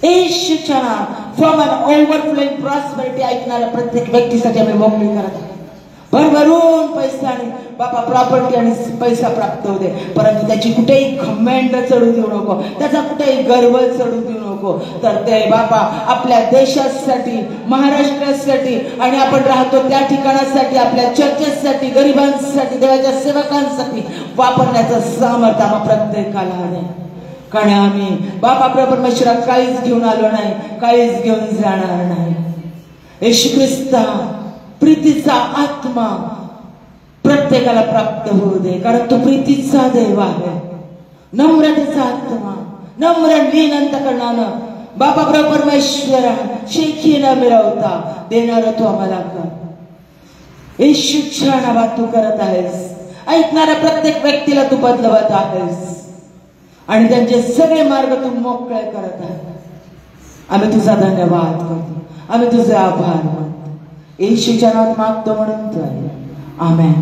येशूच्या फ्रॉम अन ओव्हरफ्लोइंग प्रॉस्पेरिटी ऐकणाऱ्या प्रत्येक व्यक्तीसाठी आम्ही मोकळी करत आहोत. भरभरून पैसा आणि बाबा प्रॉपर्टी आणि पैसा प्राप्त होते, परंतु त्याची कुठेही खमेंड चढू देऊ नको, त्याचा कुठेही गर्व चढू देऊ नको. तर ते बाबा आपल्या देशासाठी, महाराष्ट्रासाठी आणि आपण राहतो त्या ठिकाणासाठी, आपल्या चर्चेसाठी, गरिबांसाठी, देवाच्या सेवकांसाठी वापरण्याचं सामर्थ्य आम्हा प्रत्येकाला आहे. कारण आम्ही बाबा परमेश्वरा काहीच घेऊन आलो नाही, काहीच घेऊन जाणार नाही. येशू ख्रिस्ता प्रीतीचा आत्मा प्रत्येकाला प्राप्त होऊ दे, कारण तो प्रीतीचा देव आहे. नम्रतेचा आत्मा, नम्र लीन अंतकरणानं बाबा परमेश्वरा शेखी न मिळवता देणारा तो आम्हाला कर. येशूच्या नावात तू करत आहेस. ऐकणाऱ्या प्रत्येक व्यक्तीला तू बदलवत आहेस आणि त्यांचे सगळे मार्ग तू मोकळे करत आहे. आम्ही तुझा धन्यवाद करतो, आम्ही तुझे आभार मानतो. येशूच्या नावात मागतो म्हणून आमेन.